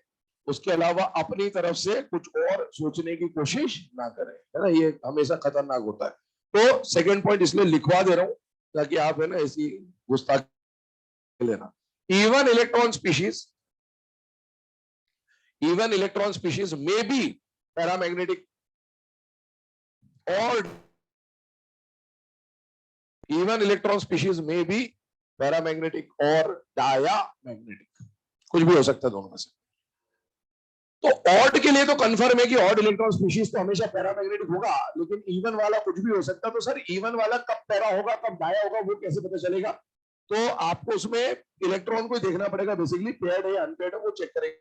उसके अलावा अपनी तरफ से कुछ और सोचने की कोशिश ना करें, है ना। ये हमेशा खतरनाक होता है। तो सेकंड पॉइंट इसलिए लिखवा दे रहा हूं ताकि आप है ना ऐसी गुस्ताखी लेना। Even electron species may be paramagnetic और इवन इलेक्ट्रॉन स्पीशीज में बी पैरामैग्नेटिक और डायामैग्नेटिक, कुछ भी हो सकता है दोनों में से। तो ऑड के लिए तो कंफर्म है कि ऑड इलेक्ट्रॉन स्पीशीज तो हमेशा पैरामैग्नेटिक होगा, लेकिन इवन वाला कुछ भी हो सकता है। तो सर इवन वाला कब पैरा होगा कब डाया होगा वो कैसे पता चलेगा? तो आपको उसमें इलेक्ट्रॉन को देखना पड़ेगा, बेसिकली पेयर्ड है या अनपेयर्ड है वो चेक करेंगे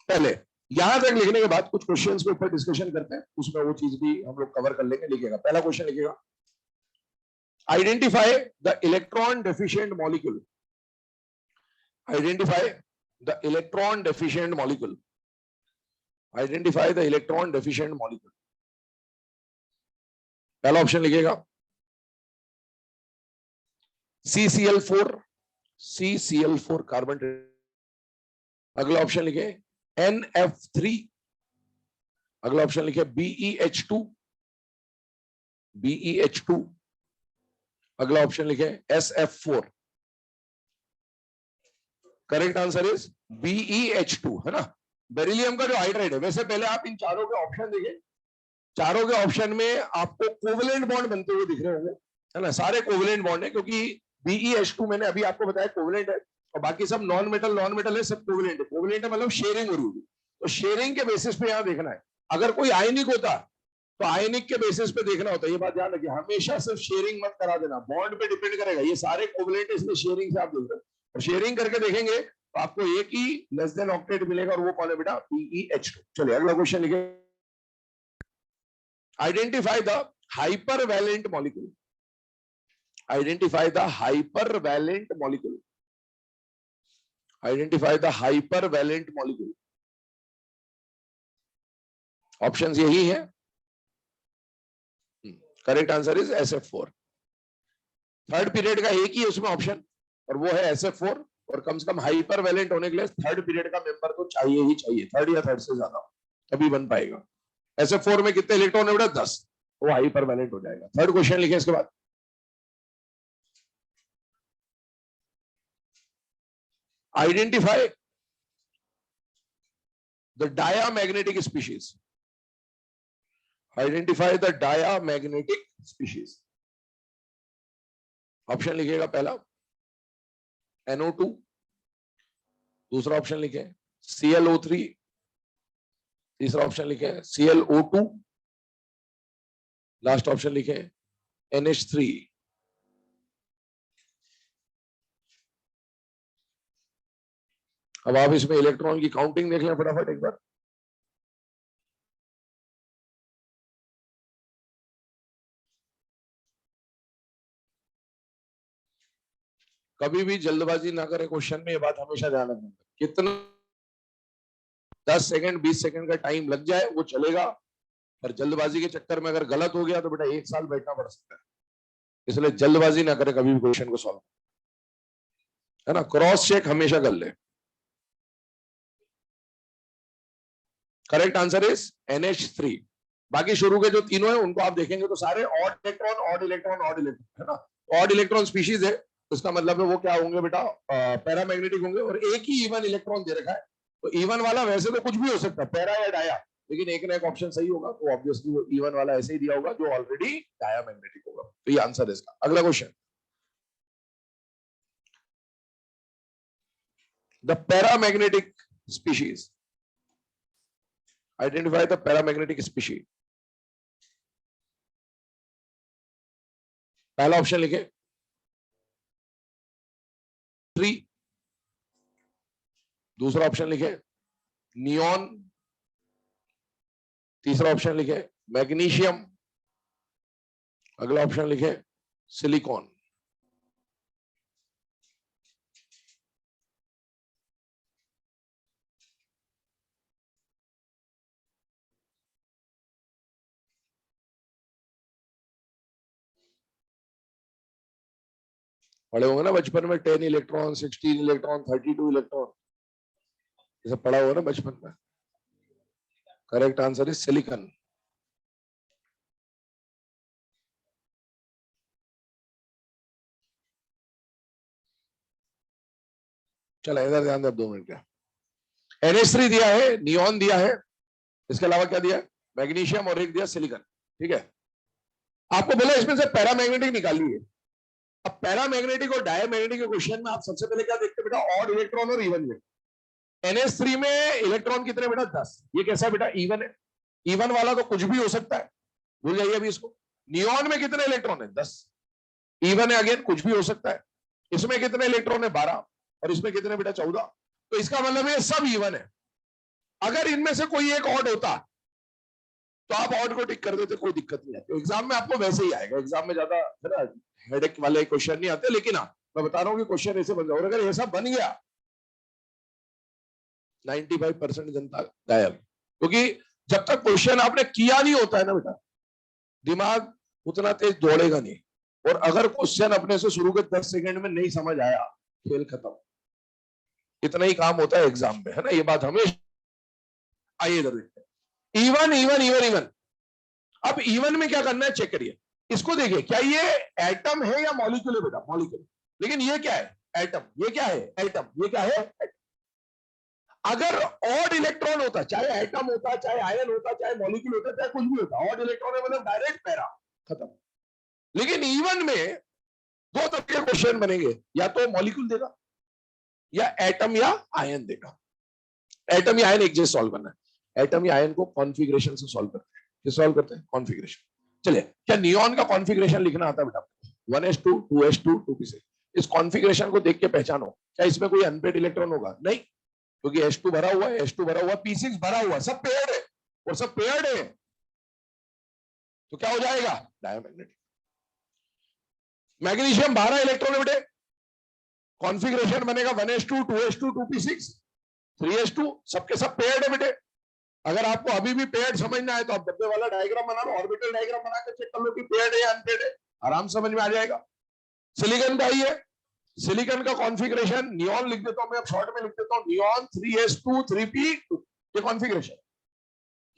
पहले। यहां तक लिखने के बाद कुछ क्वेश्चंस के ऊपर डिस्कशन करते हैं, उसमें वो चीज भी हम लोग कवर कर लेंगे। लिखिएगा, पहला क्वेश्चन लिखिएगा, identify the electron deficient molecule. Identify the electron deficient molecule. Identify the electron deficient molecule. पहला ऑप्शन लिखिएगा CCl4 कार्बन। अगला ऑप्शन लिखे NF3। अगला ऑप्शन लिखे BeH2। अगला ऑप्शन लिखे SF4। Correct answer is BeH2, है ना। बेरिलियम का जो हाइड्राइड है। वैसे पहले आप इन चारों के ऑप्शन देखें, चारों के ऑप्शन में आपको कोवेलेंट बॉन्ड बनते हुए दिख रहे होंगे, है ना। सारे कोवेलेंट बॉन्ड है, क्योंकि BeH2 मैंने अभी आपको बताया कोवेलेंट है, और बाकी सब नॉन मेटल है, सब कोवेलेंट है। कोवेलेंट है मतलब शेयरिंग हो रही होगी, तो शेयरिंग के बेसिस पे यहां देखना है। अगर कोई आयनिक होता तो आयनिक के बेसिस पे देखना होता है। ये बात ध्यान रखिए, हमेशा सिर्फ शेयरिंग मत करा देना, बॉन्ड पे डिपेंड करेगा। ये सारे कोवेलेंट है, इसलिए शेयरिंग से आप देख रहे हो, और शेयरिंग करके देखेंगे तो आपको एक ही लेस देन ऑक्टेट मिलेगा, और वो कौन है बेटा? BeH2। चलिए अगला क्वेश्चन लिखे, identify the hypervalent molecule. Identify the hypervalent molecule. Identify the hypervalent molecule. Options यही है। Correct answer is SF4। Third period का एक ही उसमें ऑप्शन, और वो है SF4। और कम से कम हाइपर वैलेंट होने के लिए थर्ड पीरियड का मेंबर तो चाहिए ही चाहिए, थर्ड या थर्ड से ज्यादा तभी बन पाएगा। SF4 में कितने इलेक्ट्रॉन है बेटा? 10, वो हाइपर वैलेंट हो जाएगा। थर्ड क्वेश्चन लिखे इसके बाद, identify the diamagnetic species. Identify the diamagnetic species. Option लिखिएगा, पहला NO2, दूसरा ऑप्शन लिखे ClO3, तीसरा ऑप्शन लिखे ClO2, लास्ट ऑप्शन लिखे NH3। अब आप इसमें इलेक्ट्रॉन की काउंटिंग देख लें फटाफट एक बार। कभी भी जल्दबाजी ना करें क्वेश्चन में, ये बात हमेशा ध्यान रखना। कितना 10 सेकंड 20 सेकंड का टाइम लग जाए वो चलेगा, पर जल्दबाजी के चक्कर में अगर गलत हो गया तो बेटा 1 साल बैठना पड़ सकता है। इसलिए जल्दबाजी ना करें कभी भी क्वेश्चन को सॉल्व, है ना। क्रॉस चेक हमेशा कर ले। Correct answer is NH3। बाकी शुरू के जो तीनों है उनको आप देखेंगे तो सारे odd electron odd electron odd electron, है ना। ऑड इलेक्ट्रॉन स्पीशीज है तो इसका मतलब है वो क्या होंगे बेटा, पैरामैग्नेटिक होंगे। और एक ही इवन इलेक्ट्रॉन दे रखा है, तो इवन वाला वैसे तो कुछ भी हो सकता है, पैरा या डाया, लेकिन एक ना एक ऑप्शन सही होगा, तो ऑब्वियसली वो इवन वाला ऐसे ही दिया होगा जो ऑलरेडी डायामैग्नेटिक होगा। तो ये आंसर है इसका। अगला question, the paramagnetic species, identify the paramagnetic species. पहला ऑप्शन लिखे ट्री, दूसरा ऑप्शन लिखे नियॉन, तीसरा ऑप्शन लिखे मैग्नीशियम, अगला ऑप्शन लिखे सिलिकॉन। पढ़े होंगे ना बचपन में 10 इलेक्ट्रॉन, 16 इलेक्ट्रॉन, 32 इलेक्ट्रॉन, ये सब पढ़ा होगा ना बचपन में। Correct answer is silicon. चलो इधर ध्यान दे 2 मिनट का। NH3 दिया है, नियॉन दिया है, इसके अलावा क्या दिया है, मैग्नीशियम, और एक दिया सिलिकॉन। ठीक है, आपको बोला इसमें से पैरामैग्नेटिक निकालिए। अब पैरामैग्नेटिक और डायमैग्नेटिक के क्वेश्चन में आप सबसे पहले क्या देखते हैं बेटा, ऑड इलेक्ट्रॉन और इवन में। NH3 में इलेक्ट्रॉन कितने बेटा, 10। ये कैसा बेटा, इवन है। इवन वाला तो कुछ भी हो सकता है, भूल जाइए अभी इसको। नियॉन में कितने इलेक्ट्रॉन है, 10। इवन है, अगेन कुछ भी हो सकता है। इसमें कितने इलेक्ट्रॉन है, 12, और इसमें कितने बेटा, 14। तो इसका मतलब है सब इवन है। अगर इनमें से कोई एक ऑड होता तो आप ऑड को टिक कर देते, कोई दिक्कत नहीं आती। एग्जाम में आपको वैसे ही आएगा, एग्जाम में ज्यादा है ना हेडेक वाले क्वेश्चन नहीं आते। लेकिन हाँ, मैं बता रहा हूँ कि क्वेश्चन ऐसे बन जाओ, और अगर ऐसा बन गया 95% जनता गायब। क्योंकि जब तक क्वेश्चन आपने किया नहीं होता है ना बेटा, दिमाग उतना तेज दौड़ेगा नहीं। और अगर क्वेश्चन अपने से शुरू के 10 सेकंड में नहीं समझ आया, खेल खत्म। इतना ही काम होता है एग्जाम में, है ना, ये बात हमेशा। आइए इधर देखते हैं, इवन इवन इवन इवन। अब इवन में क्या करना है, चेक करिए इसको। देखिए क्या ये एटम है या मॉलिक्यूल है बेटा, मॉलिक्यूल। लेकिन ये क्या है, एटम। ये क्या है, एटम। ये क्या है, एटम। अगर ऑड इलेक्ट्रॉन होता, चाहे एटम होता, चाहे आयन होता, चाहे मॉलिक्यूल होता, चाहे कुछ भी होता, ऑड इलेक्ट्रॉन है मतलब डायरेक्ट पैरा, खत्म। लेकिन इवन में 2 तरह के क्वेश्चन बनेंगे, या तो मॉलिक्यूल देगा या एटम या आयन देगा। एटम या आयन एक जैसे सॉल्व करना है। एटम या आयन को कॉन्फ़िगरेशन से सॉल्व करते हैं। किस सॉल्व करते हैं, कॉन्फ़िगरेशन। चलिए, क्या नियॉन का कॉन्फ़िगरेशन लिखना आता है बेटा, 1s2 2s2 2p6। इस कॉन्फ़िगरेशन को देख के पहचानो, क्या इसमें कोई अनपेड इलेक्ट्रॉन होगा, नहीं, क्योंकि H2 भरा हुआ है, H2 भरा हुआ, P6 भरा हुआ, सब पेयर्ड है, और सब पेयर्ड है, तो क्या हो जाएगा, डायमैग्नेटिक। मैग्नीशियम 12 इलेक्ट्रॉन है बेटे, कॉन्फ़िगरेशन बनेगा 1s2 2s2 2p6 3s2, सबके सब पेयर्ड है बेटे। अगर आपको अभी भी पेयर्ड समझना है तो आप डब्बे वाला डायग्राम बना लो, ऑर्बिटल डायग्राम बना के चेक कर लो कि पेयर्ड है या अनपेयर्ड है, आराम समझ में आ जाएगा। सिलिकॉन का ही है, सिलिकॉन का कॉन्फ़िगरेशन नियॉन लिख देता हूं मैं, अब शॉर्ट में लिख देता हूं, नियॉन 3s2 3p2। ये कॉन्फ़िगरेशन,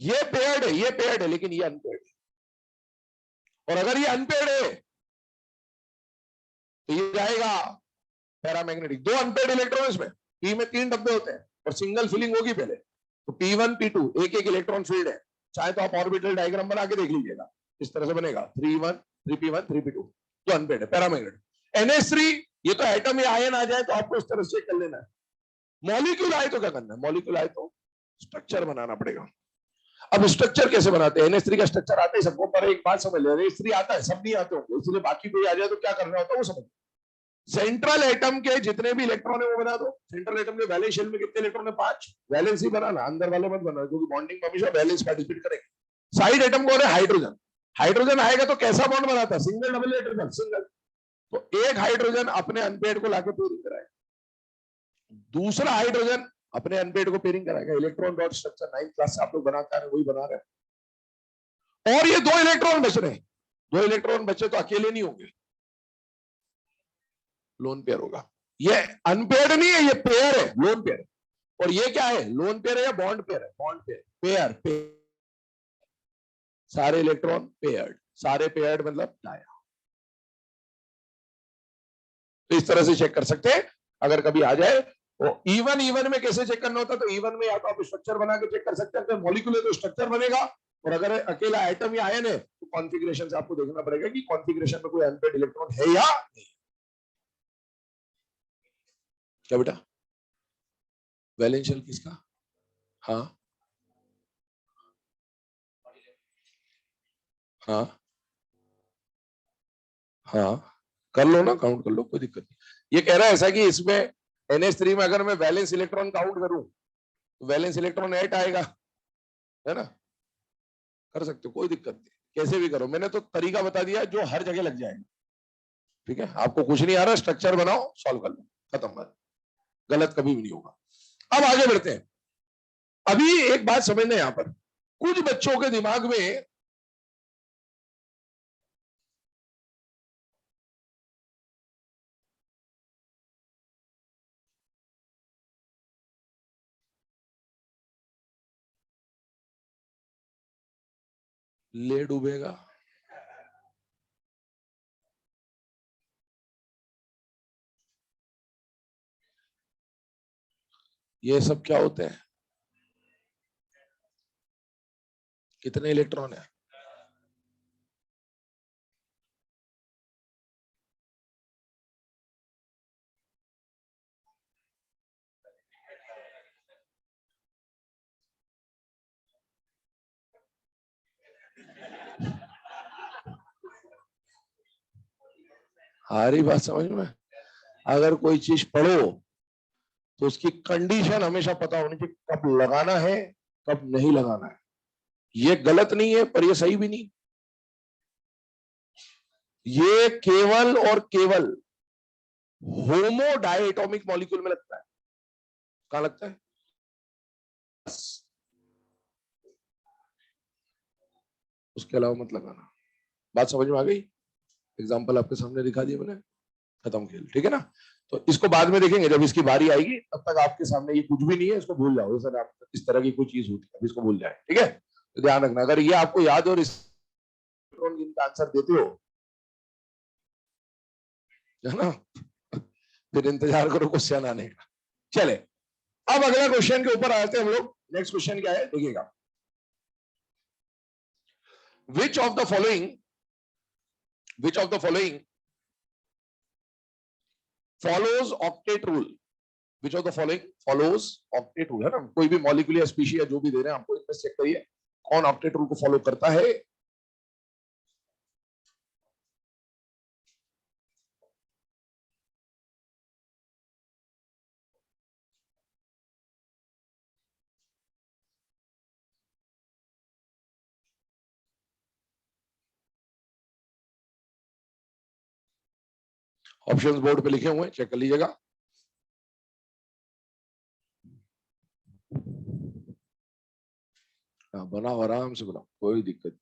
ये पेयर्ड है, ये पेयर्ड है, लेकिन ये अनपेयर्ड है। और अगर ये अनपेयर्ड है तो ये जाएगा पैरामैग्नेटिक। 2 अनपेयर्ड इलेक्ट्रॉन इसमें, पी में 3 डब्बे होते हैं और सिंगल फिलिंग होगी पहले, तो P1 P2 एक एक इलेक्ट्रॉन फील्ड है। चाहे तो आप ऑर्बिटल डायग्राम बना के देख लीजिएगा, इस तरह से बनेगा 3p1 3p1 3p2, तो अनपेयर्ड है, पैरामैग्नेटिक। NH3 ये तो एटम या आयन आ जाए तो आपको इस तरह से कर लेना है। मॉलिक्यूल आए तो क्या करना है, मॉलिक्यूल आए तो स्ट्रक्चर बनाना पड़ेगा। अब स्ट्रक्चर कैसे बनाते हैं, NH3 का स्ट्रक्चर आता है सबको, पर एक बात समझ ले, NH3 आता है, सब नहीं आते होंगे, इसलिए बाकी कोई आ जाए तो क्या करना होता है वो समझ। सेंट्रल एटम के जितने भी इलेक्ट्रॉन है वो बना दो। सेंट्रल एटम के वैलेंस शेल में कितने इलेक्ट्रॉन है, 5। वैलेंस ही बनाना, अंदर वाले मत बनाना, क्योंकि बॉन्डिंग में हमेशा वैलेंस पार्टिसिपेट करेंगे। साइड एटम कौन है, हाइड्रोजन। हाइड्रोजन आएगा तो कैसा बॉन्ड बनाता है, सिंगल डबल या ट्रिपल, सिंगल। तो एक हाइड्रोजन अपने अनपेड को लाके पेयरिंग कराएगा, दूसरा हाइड्रोजन अपने अनपेड को पेयरिंग कराएगा। Electron dot structure 9th class से आप लोग बनाते हैं, वही बना रहे हैं। और ये 2 इलेक्ट्रॉन बच रहे हैं, 2 इलेक्ट्रॉन बचे तो अकेले नहीं होंगे, लोन पेयर होगा। ये अनपेयर्ड नहीं है, ये पेयर है, लोन पेयर। और ये क्या है, लोन पेयर है या बॉन्ड पेयर है, बॉन्ड पेयर, पेयर पेयर, सारे इलेक्ट्रॉन पेयर्ड, सारे पेयर्ड मतलब डाया। तो इस तरह से चेक कर सकते हैं अगर कभी आ जाए। तो इवन में कैसे चेक करना होता है, तो इवन में या तो आप स्ट्रक्चर बना के चेक कर सकते हैं, अगर मॉलिक्यूल है तो स्ट्रक्चर बनेगा, और अगर अकेला एटम या आयन है तो कॉन्फ़िगरेशन से आपको देखना पड़ेगा कि कॉन्फ़िगरेशन में कोई अनपेयर्ड इलेक्ट्रॉन है या नहीं। क्या बेटा, वैलेंस शेल किसका? हाँ हाँ हाँ, कर लो ना, काउंट कर लो, कोई दिक्कत नहीं। ये कह रहा है ऐसा कि इसमें NH3 में अगर मैं वैलेंस इलेक्ट्रॉन काउंट करूं तो वैलेंस इलेक्ट्रॉन 8 आएगा, है ना, कर सकते हो, कोई दिक्कत नहीं, कैसे भी करो। मैंने तो तरीका बता दिया जो हर जगह लग जाएगा। ठीक है, आपको कुछ नहीं आ रहा, स्ट्रक्चर बनाओ, सॉल्व कर लो, खत्म बात, गलत कभी भी नहीं होगा। अब आगे बढ़ते हैं। अभी एक बात समझना, यहां पर कुछ बच्चों के दिमाग में ले डूबेगा, ये सब क्या होते हैं, कितने इलेक्ट्रॉन है? हमारी बात समझ में, अगर कोई चीज पढ़ो तो उसकी कंडीशन हमेशा पता होनी चाहिए, कब लगाना है कब नहीं लगाना है। ये गलत नहीं है पर ये सही भी नहीं। ये केवल और केवल होमो डायटोमिक मॉलिक्यूल में लगता है। कहां लगता है? उसके अलावा मत लगाना। बात समझ में आ गई? एग्जाम्पल आपके सामने दिखा दिया मैंने, खत्म खेल, ठीक है ना। तो इसको बाद में देखेंगे जब इसकी बारी आएगी, तब तक आपके सामने ये कुछ भी नहीं है, इसको भूल जाओ। सर आप इस तरह की कोई चीज होती है, इसको भूल जाए, ठीक है। तो ध्यान रखना, अगर ये आपको याद और इस इनका आंसर देते हो, है ना, फिर इंतजार करो क्वेश्चन आने का। चले, अब अगला क्वेश्चन के ऊपर आते हैं हम लोग। नेक्स्ट क्वेश्चन क्या है देखिएगा, विच of the following, which of the following follows octet rule, which of the following follows octet rule, है ना, कोई भी मॉलिक्यूल या स्पीशी या जो भी दे रहे हैं आपको, इसमें चेक करिए कौन ऑक्टेट रूल को फॉलो करता है। ऑप्शंस बोर्ड पे लिखे हुए हैं, चेक कर लीजिएगा। हाँ, बनाओ, आराम से बनाओ, कोई दिक्कत नहीं।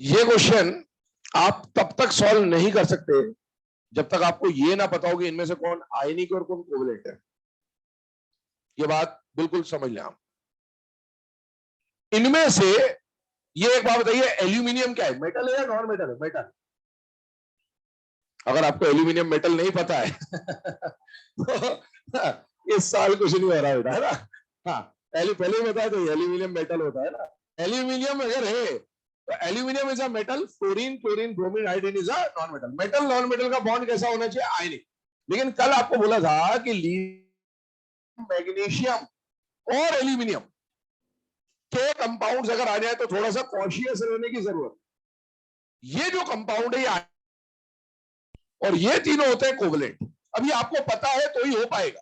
ये क्वेश्चन आप तब तक सॉल्व नहीं कर सकते जब तक आपको ये ना पता हो कि इनमें से कौन आयनिक और कौन कोवलेंट है। ये बात बिल्कुल समझ लें आप। इनमें से ये एक बात बताइए, एल्यूमिनियम क्या है, मेटल है या नॉन मेटल है? मेटल। अगर आपको एल्यूमिनियम मेटल नहीं पता है तो इस साल कुछ नहीं हो रहा बेटा, है ना। हाँ, पहले ही बताया तो एल्यूमिनियम मेटल होता है ना। एल्यूमिनियम अगर है तो aluminium is a metal, fluorine chlorine bromine iodine is a non metal. Metal non metal का बॉन्ड कैसा होना चाहिए? आयनिक। लेकिन कल आपको बोला था कि मैग्नीशियम और एल्यूमिनियम के कंपाउंड्स अगर आ जाए तो थोड़ा सा कॉशियस रहने की जरूरत। ये जो कंपाउंड है ये और ये तीनों होते हैं कोवलेंट। अभी आपको पता है तो ही हो पाएगा,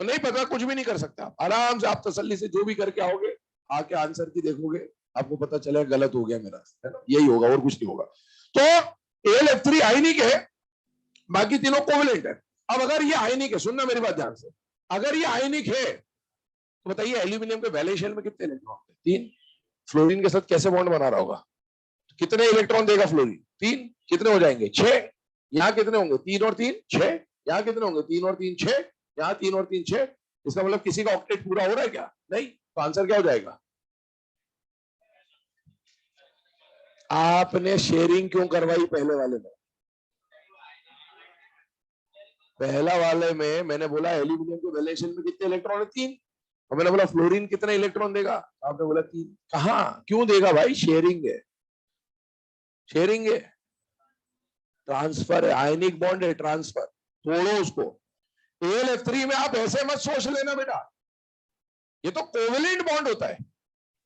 तो नहीं पता कुछ भी नहीं कर सकते आप, आराम से आप तसल्ली से जो भी करके आओगे, आके आंसर की देखोगे, आपको पता चलेगा गलत हो गया मेरा, है ना, यही होगा और कुछ नहीं होगा। तो AlF3 आयनिक है, बाकी तीनों कोवेलेंट है। अब अगर ये आयनिक है, सुनना मेरी बात ध्यान से, अगर ये आयनिक है तो बताइए एल्यूमिनियम के वैलेंस शेल में कितने इलेक्ट्रॉन होते हैं? 3। फ्लोरीन के साथ कैसे बॉन्ड बना रहा होगा? कितने इलेक्ट्रॉन देगा फ्लोरीन? 3। कितने हो जाएंगे? 6। यहाँ कितने होंगे? 3 और 3 6। यहाँ कितने होंगे? 3 और 3 6। यहाँ 3 और 3 6। इसका मतलब किसी का ऑक्टेट पूरा हो रहा है क्या? नहीं। तो आंसर क्या हो जाएगा? आपने शेयरिंग क्यों करवाई पहले वाले में? पहला वाले में मैंने बोला एल्यूमिनियम के वैलेंस शेल में कितने इलेक्ट्रॉन है? 3। और मैंने बोला फ्लोरीन कितना इलेक्ट्रॉन देगा? आपने बोला 3। कहा क्यों देगा भाई? शेयरिंग है, शेयरिंग है, ट्रांसफर है, आयनिक बॉन्ड है, ट्रांसफर। तोड़ो उसको। AlF3 में आप ऐसे मत सोच लेना बेटा, ये तो कोवेलेंट बॉन्ड होता है।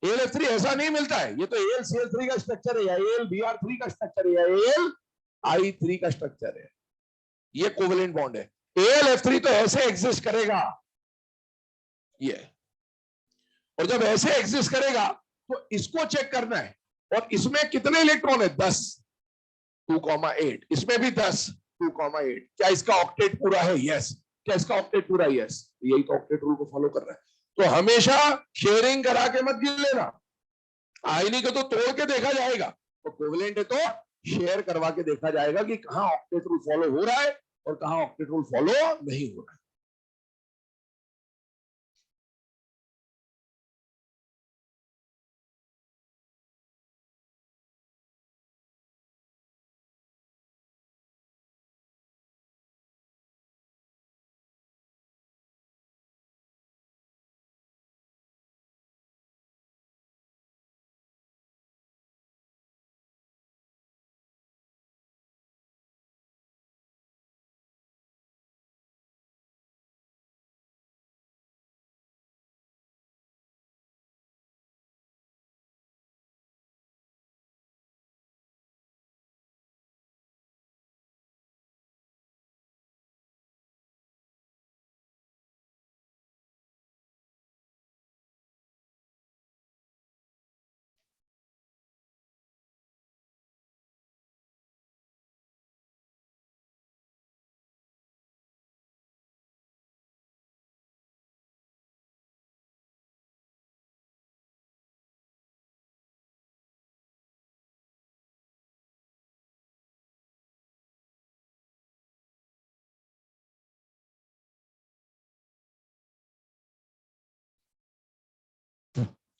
AlF3 ऐसा नहीं मिलता है, ये तो AlCl3 का स्ट्रक्चर है, या AlBr3 का स्ट्रक्चर है, या AlI3 का स्ट्रक्चर है, ये कोवेलेंट बॉन्ड है। AlF3 तो ऐसे एग्जिस्ट करेगा ये, और जब ऐसे एग्जिस्ट करेगा तो इसको चेक करना है, और इसमें कितने इलेक्ट्रॉन है? 10 2,8। इसमें भी 10 2,8। क्या इसका ऑक्टेट पूरा है? यस। क्या इसका ऑक्टेट पूरा? यस। यही तो ऑक्टेट रूल को फॉलो कर रहा है। तो हमेशा शेयरिंग करा के मत गिन लेना, आयनिक है तो तोड़ के देखा जाएगा, और कोवेलेंट है तो शेयर करवा के देखा जाएगा कि कहां ऑक्टेट रूल फॉलो हो रहा है और कहां ऑक्टेट रूल फॉलो नहीं हो रहा है।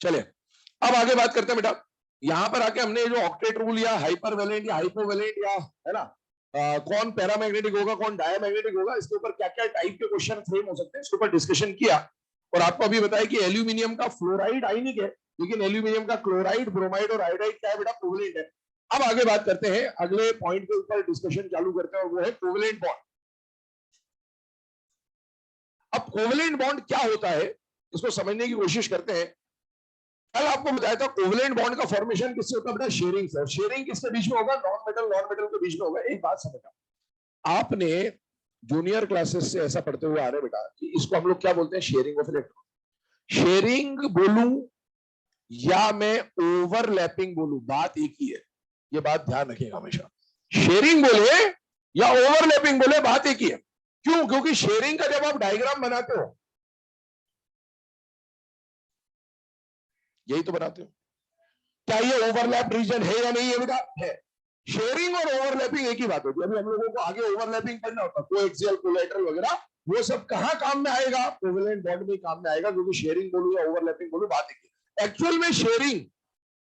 चले अब आगे बात करते हैं बेटा। यहां पर आके हमने जो ऑक्टेट रूल या हाइपरवेलेंट या हाइपोवेलेंट या, है ना, कौन पैरामैग्नेटिक होगा कौन डायमैग्नेटिक होगा, इसके ऊपर क्या क्या टाइप के क्वेश्चन फ्रेम हो सकते हैं, इसके ऊपर डिस्कशन किया। और आपको अभी बताया कि एल्यूमिनियम का फ्लोराइड आयनिक है, लेकिन एल्यूमिनियम का क्लोराइड, ब्रोमाइड और आयोडाइड क्या है बेटा? कोवेलेंट है। अब आगे बात करते हैं, अगले पॉइंट के ऊपर डिस्कशन चालू करते हैं, और वो है कोवेलेंट बॉन्ड। अब कोवेलेंट बॉन्ड क्या होता है, इसको समझने की कोशिश करते हैं। कल आपको बताया था कोवेलेंट बॉन्ड का फॉर्मेशन किससे होता है बेटा? शेयरिंग से। और शेयरिंग किसके बीच में होगा? नॉन मेटल के बीच में होगा। एक बात समझा, आपने जूनियर क्लासेस से ऐसा पढ़ते हुए आ रहे बेटा कि इसको हम लोग क्या बोलते हैं? Sharing of electron. शेयरिंग बोलूं या मैं ओवरलैपिंग बोलूं, बात एक ही है, ये बात ध्यान रखिएगा हमेशा। शेयरिंग बोले या ओवरलैपिंग बोले, बात एक ही है। क्यों? क्योंकि शेयरिंग का जब आप डायग्राम बनाते हो, यही तो बनाते हो, क्या ये ओवरलैप रीजन है या नहीं है बेटा? है। शेयरिंग और ओवरलैपिंग एक ही बात होती है। अभी हम लोगों को आगे ओवरलैपिंग करना होता है, कोएक्सियल, कोलैटरल वगैरह, वो सब कहां काम में आएगा? कोवेलेंट बॉन्ड में काम में आएगा। क्योंकि शेयरिंग बोलूं या ओवरलैपिंग बोलूं, बात एक है। एक्चुअल में शेयरिंग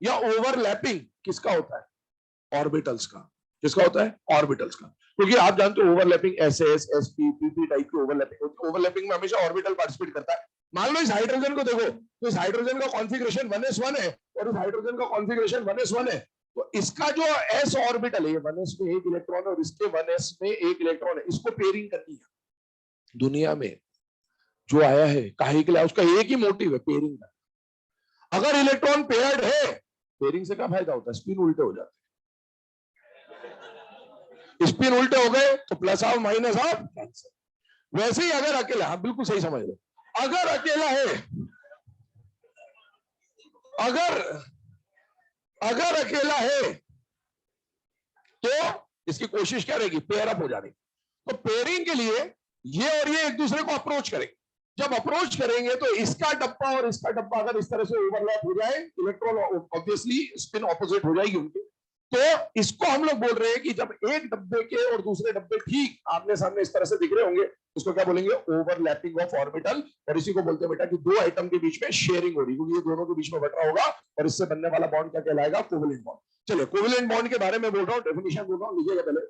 या ओवरलैपिंग किसका होता है? ऑर्बिटल्स का। किसका होता है? ऑर्बिटल्स का। क्योंकि आप जानते हो overlapping SS, SP, PP type की ओवरलैपिंग होती है। ओवरलैपिंग में हमेशा ऑर्बिटल पार्टिसिपेट करता है। मान लो इस हाइड्रोजन को देखो, तो इस हाइड्रोजन का कॉन्फ़िगरेशन 1s1 है, और इस हाइड्रोजन का कॉन्फ़िगरेशन 1s1 है। तो इसका जो एस ऑर्बिटल है, 1s में एक इलेक्ट्रॉन है और इसके 1s में एक इलेक्ट्रॉन है, इसको पेयरिंग करनी है। दुनिया में जो आया है काहे के लिए? उसका एक ही मोटिव है, पेयरिंग का। अगर इलेक्ट्रॉन पेयर्ड है, पेयरिंग से क्या फायदा होता है? स्पिन उल्टे हो जाते हैं। स्पिन उल्टे हो गए तो plus of minus of cancer. वैसे ही अगर अकेला, हाँ बिल्कुल सही समझ लो, अगर अकेला है, अगर अगर अकेला है तो इसकी कोशिश क्या रहेगी, पेयर अप हो जाने। तो पेयरिंग के लिए ये और ये एक दूसरे को अप्रोच करेंगे। जब अप्रोच करेंगे तो इसका डब्बा और इसका डब्बा अगर इस तरह से ओवरलैप हो जाए, इलेक्ट्रॉन ऑब्वियसली स्पिन ऑपोजिट हो जाएगी उनकी। तो इसको हम लोग बोल रहे हैं कि जब एक डब्बे के और दूसरे डब्बे ठीक आमने सामने इस तरह से दिख रहे होंगे, इसको क्या बोलेंगे, ओवरलैपिंग ऑफ ऑर्बिटल। और इसी को बोलते हैं बेटा कि दो आइटम के बीच में शेयरिंग हो रही, क्योंकि ये दोनों के बीच में बट रहा होगा और इससे बनने वाला बॉन्ड क्या कहलाएगा, कोवेलेंट बॉन्ड। चलिए कोवेलेंट बॉन्ड के बारे में बोल रहा हूं, डेफिनेशन बोल रहा हूं, लीजिएगा पहले।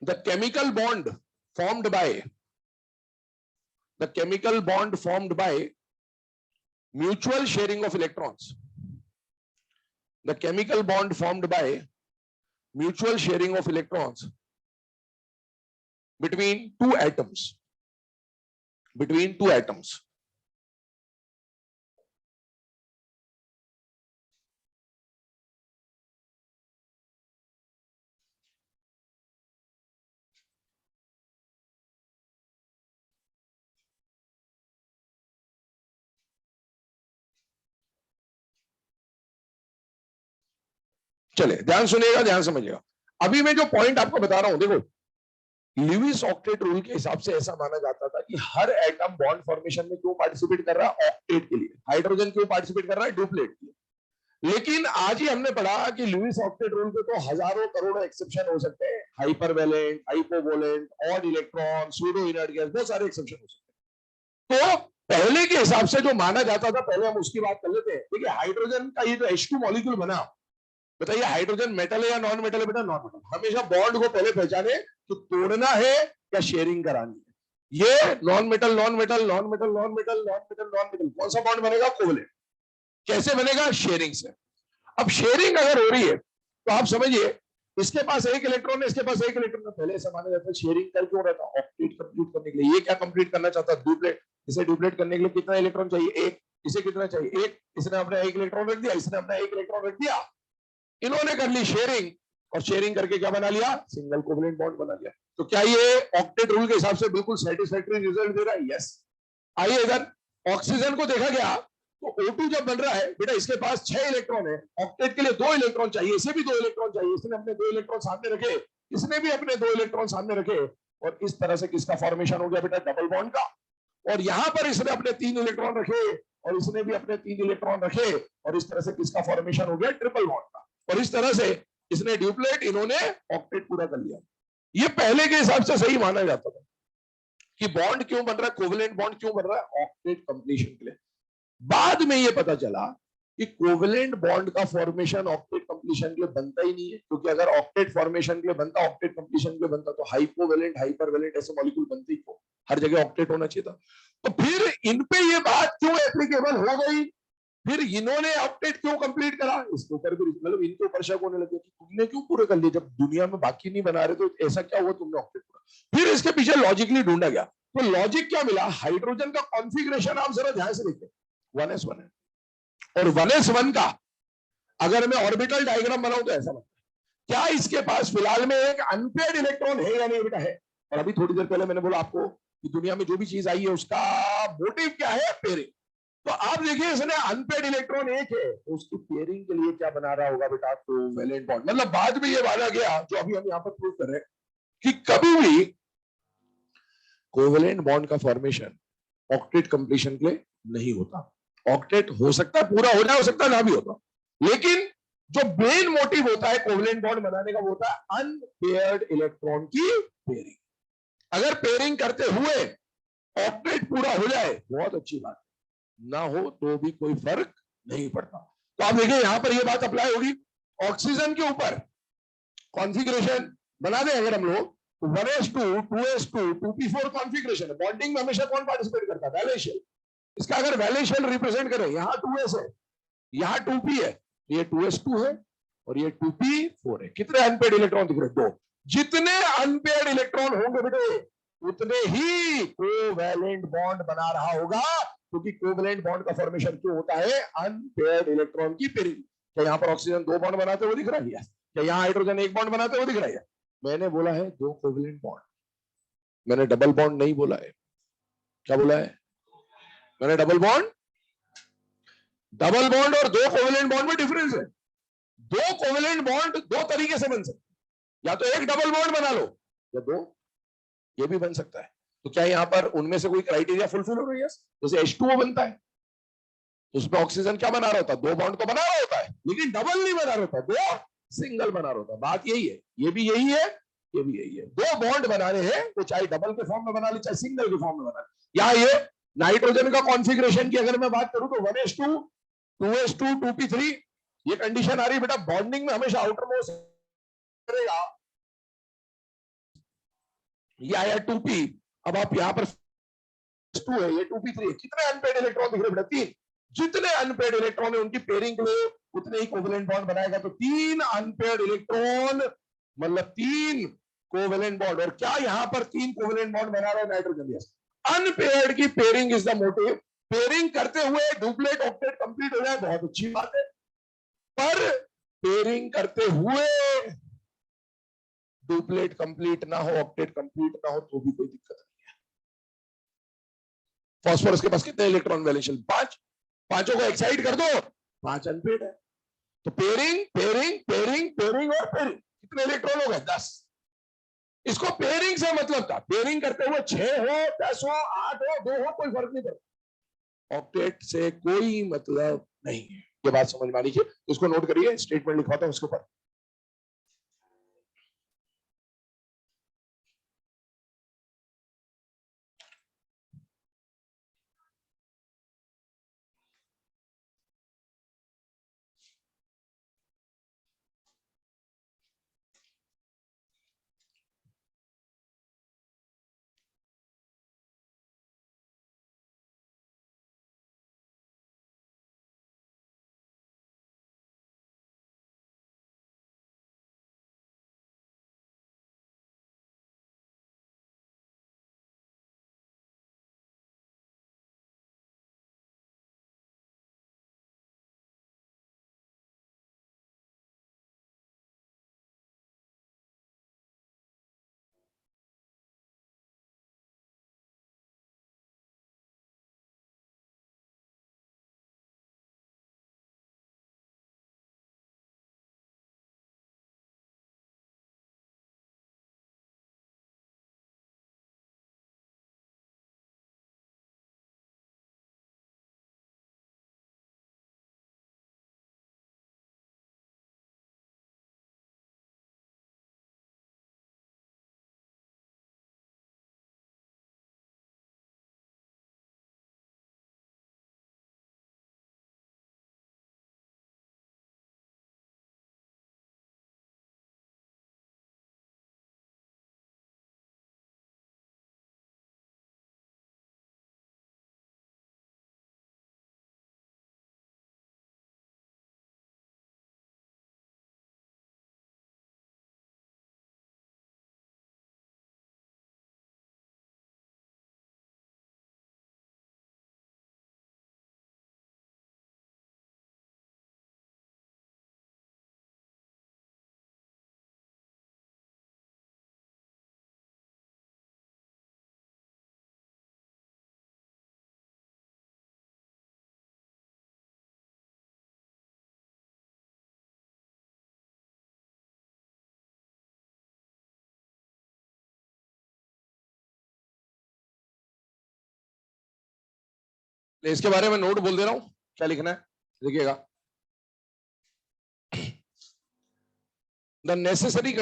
The chemical bond formed by the chemical bond formed by mutual sharing of electrons, the chemical bond formed by mutual sharing of electrons between two atoms, चले ध्यान सुनिएगा, ध्यान समझिएगा। अभी मैं जो पॉइंट आपको बता रहा हूं, देखो ल्यूइस ऑक्टेट रूल के हिसाब से ऐसा माना जाता था कि हर एटम बॉन्ड फॉर्मेशन में क्यों पार्टिसिपेट कर रहा है, ऑक्टेट के लिए। हाइड्रोजन क्यों पार्टिसिपेट कर रहा है, डुप्लेट के लिए। लेकिन आज ही हमने पढ़ा कि लुईस ऑक्टेट रूल के तो हजारों करोड़ों एक्सेप्शन हो सकते हैं, hypervalent, hypovalent, odd electron, pseudo inert gas, बहुत सारे एक्सेप्शन हो सकते हैं। तो पहले के हिसाब से जो माना जाता था, पहले हम उसकी बात कर लेते हैं। देखिए हाइड्रोजन का ये जो H2 मॉलिक्यूल बना, बताइए हाइड्रोजन मेटल है या नॉन मेटल है, बेटा नॉन मेटल। हमेशा बॉन्ड को पहले पहचाने कि तोड़ना है या शेयरिंग करानी है। ये non metal non metal non metal non metal non metal non metal, कौन सा बॉन्ड बनेगा, कोवेलेंट। कैसे बनेगा, शेयरिंग से। अब शेयरिंग अगर हो रही है तो आप समझिए इसके पास एक इलेक्ट्रॉन है, इसके पास एक इलेक्ट्रॉन है। पहले ऐसा माना जाता है शेयरिंग कर क्यों रहता है, ऑक्टेट कंप्लीट करने के लिए। ये क्या कंप्लीट करना चाहता है, डुप्लेट। इसे डुप्लेट करने के लिए कितना इलेक्ट्रॉन चाहिए, एक। इसे कितना चाहिए, एक। इसने अपना एक इलेक्ट्रॉन रख दिया, इसने अपना एक इलेक्ट्रॉन रख दिया, इन्होंने कर ली शेयरिंग। और शेयरिंग करके क्या बना लिया, सिंगल कोवेलेंट बॉन्ड बना लिया। तो क्या ये ऑक्टेट रूल के हिसाब से बिल्कुल सेटिस्फैक्टरी रिजल्ट दे रहा है, यस। आइए इधर ऑक्सीजन को देखा गया तो O2 जब बन रहा है बेटा, इसके पास 6 इलेक्ट्रॉन है, ऑक्टेट के लिए 2 इलेक्ट्रॉन चाहिए, इसे भी 2 इलेक्ट्रॉन चाहिए। इसने अपने 2 इलेक्ट्रॉन सामने रखे, इसने भी अपने 2 इलेक्ट्रॉन सामने रखे, और इस तरह से किसका फॉर्मेशन हो गया बेटा, डबल बॉन्ड का। और यहां पर इसने अपने 3 इलेक्ट्रॉन रखे और इसने भी अपने 3 इलेक्ट्रॉन रखे, और इस तरह से किसका फॉर्मेशन हो गया, ट्रिपल बॉन्ड का। और इस तरह से इसने ड्यूप्लेट, इन्होंने ऑक्टेट पूरा कर लिया। ये पहले के हिसाब से सही माना जाता था कि बॉन्ड क्यों बन रहा है, कोवेलेंट बॉन्ड क्यों बन रहा है, ऑक्टेट कंप्लीशन के लिए। बाद में ये पता चला कि कोवेलेंट बॉन्ड का फॉर्मेशन ऑक्टेट कंप्लीशन के लिए बनता ही नहीं है, क्योंकि अगर ऑक्टेट फॉर्मेशन के लिए बनता, ऑक्टेट कंप्लीशन के लिए बनता, तो हाइपोवेलेंट, हाइपरवेलेंट ऐसे मॉलिक्यूल बनते ही क्यों, हर जगह ऑक्टेट होना चाहिए था। तो फिर इन पे ये बात क्यों एप्लीकेबल हो गई, फिर इन्होंने ऑक्टेट क्यों कंप्लीट करा, इसके ऊपर भी मतलब इनके ऊपर शक होने लगे कि तुमने क्यों पूरे कर लिए, जब दुनिया में बाकी नहीं बना रहे तो ऐसा क्या हुआ तुमने ऑक्टेट पूरा। फिर इसके पीछे लॉजिकली ढूंढा गया, तो लॉजिक क्या मिला, हाइड्रोजन का कॉन्फ़िगरेशन आप जरा ध्यान से देखिए, 1s1 है। और 1s1 का अगर मैं ऑर्बिटल डायग्राम बनाऊं तो ऐसा बनता है। क्या इसके पास फिलहाल में एक अनपेयर्ड इलेक्ट्रॉन है या नहीं, बेटा है। और अभी थोड़ी देर पहले मैंने बोला आपको कि दुनिया में जो भी चीज आई है उसका मोटिव क्या है, पेयरिंग। तो आप देखिए इसने अनपेयर्ड इलेक्ट्रॉन एक है, तो उसकी पेयरिंग के लिए क्या बना रहा होगा बेटा, कोवेलेंट बॉन्ड। मतलब बाद में ये माना गया, जो अभी हम यहाँ पर प्रूव कर रहे हैं, कि कभी भी कोवेलेंट बॉन्ड का फॉर्मेशन ऑक्टेट कंप्लीशन के लिए नहीं होता। ऑक्टेट हो सकता है पूरा हो जाए, हो सकता है ना भी होता, लेकिन जो मेन मोटिव होता है कोवेलेंट बॉन्ड बनाने का वो होता है अनपेयर्ड इलेक्ट्रॉन की पेयरिंग। अगर पेयरिंग करते हुए ऑक्टेट पूरा हो जाए बहुत अच्छी बात, ना हो तो भी कोई फर्क नहीं पड़ता। तो आप देखिए यहां पर ये बात अप्लाई होगी ऑक्सीजन के ऊपर। कॉन्फ़िगरेशन बना दें अगर हम लोग, 1s2 2s2 2p4 कॉन्फ़िगरेशन है। बॉन्डिंग में हमेशा कौन पार्टिसिपेट करता है, वैलेंस शेल। इसका अगर वैलेंस शेल रिप्रेजेंट करें, यहां 2s है, यहां 2p है, ये 2s2 है और ये 2p4 है। कितने अनपेयर्ड इलेक्ट्रॉन दिख रहे हैं, 2। जितने अनपेयर्ड इलेक्ट्रॉन होंगे बेटे उतने ही कोवैलेंट बॉन्ड बना रहा होगा, क्योंकि कोवैलेंट बॉन्ड का फॉर्मेशन क्यों होता है, अनपेयर्ड इलेक्ट्रॉन की पेयरिंग। क्या यहां पर ऑक्सीजन 2 बॉन्ड बनाते हुए दिख रहा है, क्या यहां हाइड्रोजन 1 बॉन्ड बनाते हुए दिख रहा है, मैंने बोला है 2 कोवैलेंट बॉन्ड। मैंने डबल बॉन्ड नहीं बोला है। क्या बोला है मैंने? डबल बॉन्ड और दो कोवेलेंट बॉन्ड में डिफरेंस है। दो कोवेलेंट बॉन्ड दो तरीके से बन सकते, या तो एक डबल बॉन्ड बना लो या दो, ये भी बन सकता है। तो क्या यहां पर उनमें से कोई क्राइटेरिया फुलफिल हो रही है? जैसे H2O बनता है तो उसमें ऑक्सीजन क्या बना रहा होता है? दो बॉन्ड तो बना रहा होता है, लेकिन डबल नहीं बना रहा होता, दो सिंगल बना रहा होता है। बात यही है, ये भी यही है, ये भी यही है। दो बॉन्ड बनाने हैं, वो चाहे डबल के फॉर्म में बना ले चाहे सिंगल के फॉर्म में बना ले। या ये नाइट्रोजन का कॉन्फ़िगरेशन की अगर मैं बात करूं तो 1s2 2s2 2p3 ये कंडीशन आ रही है बेटा। बॉन्डिंग में हमेशा आउटर मोस्ट करेगा, ये आया 2p। अब आप यहां पर 2 है, ये 2p3 है। कितने अनपेड इलेक्ट्रॉन दिख रहे बेटा? 3। जितने अनपेड इलेक्ट्रॉन है उनकी पेयरिंग के लिए उतने ही कोवेलेंट बॉन्ड बनाएगा। तो 3 अनपेड इलेक्ट्रॉन मतलब 3 कोवेलेंट बॉन्ड। और क्या यहां पर 3 कोवेलेंट बॉन्ड बना रहा है नाइट्रोजन गैस? अनपेयर्ड की pairing is the motive. Pairing करते हुए डुप्लेट ऑक्टेट कंप्लीट हो जाए बहुत अच्छी बात है, पर पेयरिंग करते हुए डुप्लेट कंप्लीट ना हो, ऑक्टेट कंप्लीट ना हो तो भी कोई दिक्कत नहीं है। फास्फोरस के पास कितने इलेक्ट्रॉन वैलेंस? 5। पांचों को एक्साइट कर दो, 5 अनपेड है। तो पेयरिंग पेयरिंग पेयरिंग पेयरिंग और पेयरिंग, कितने इलेक्ट्रॉन हो गए? 10। इसको पेयरिंग से मतलब था, पेयरिंग करते हुए 6 हो 10 हो 8 हो 2 हो कोई फर्क नहीं पड़ता, ऑक्टेट से कोई मतलब नहीं है। ये बात समझ में आनी चाहिए, इसको नोट करिए, स्टेटमेंट लिखवाता हूं उसके ऊपर। इसके बारे में नोट बोल दे रहा हूं, क्या लिखना है देखिएगा। The necessary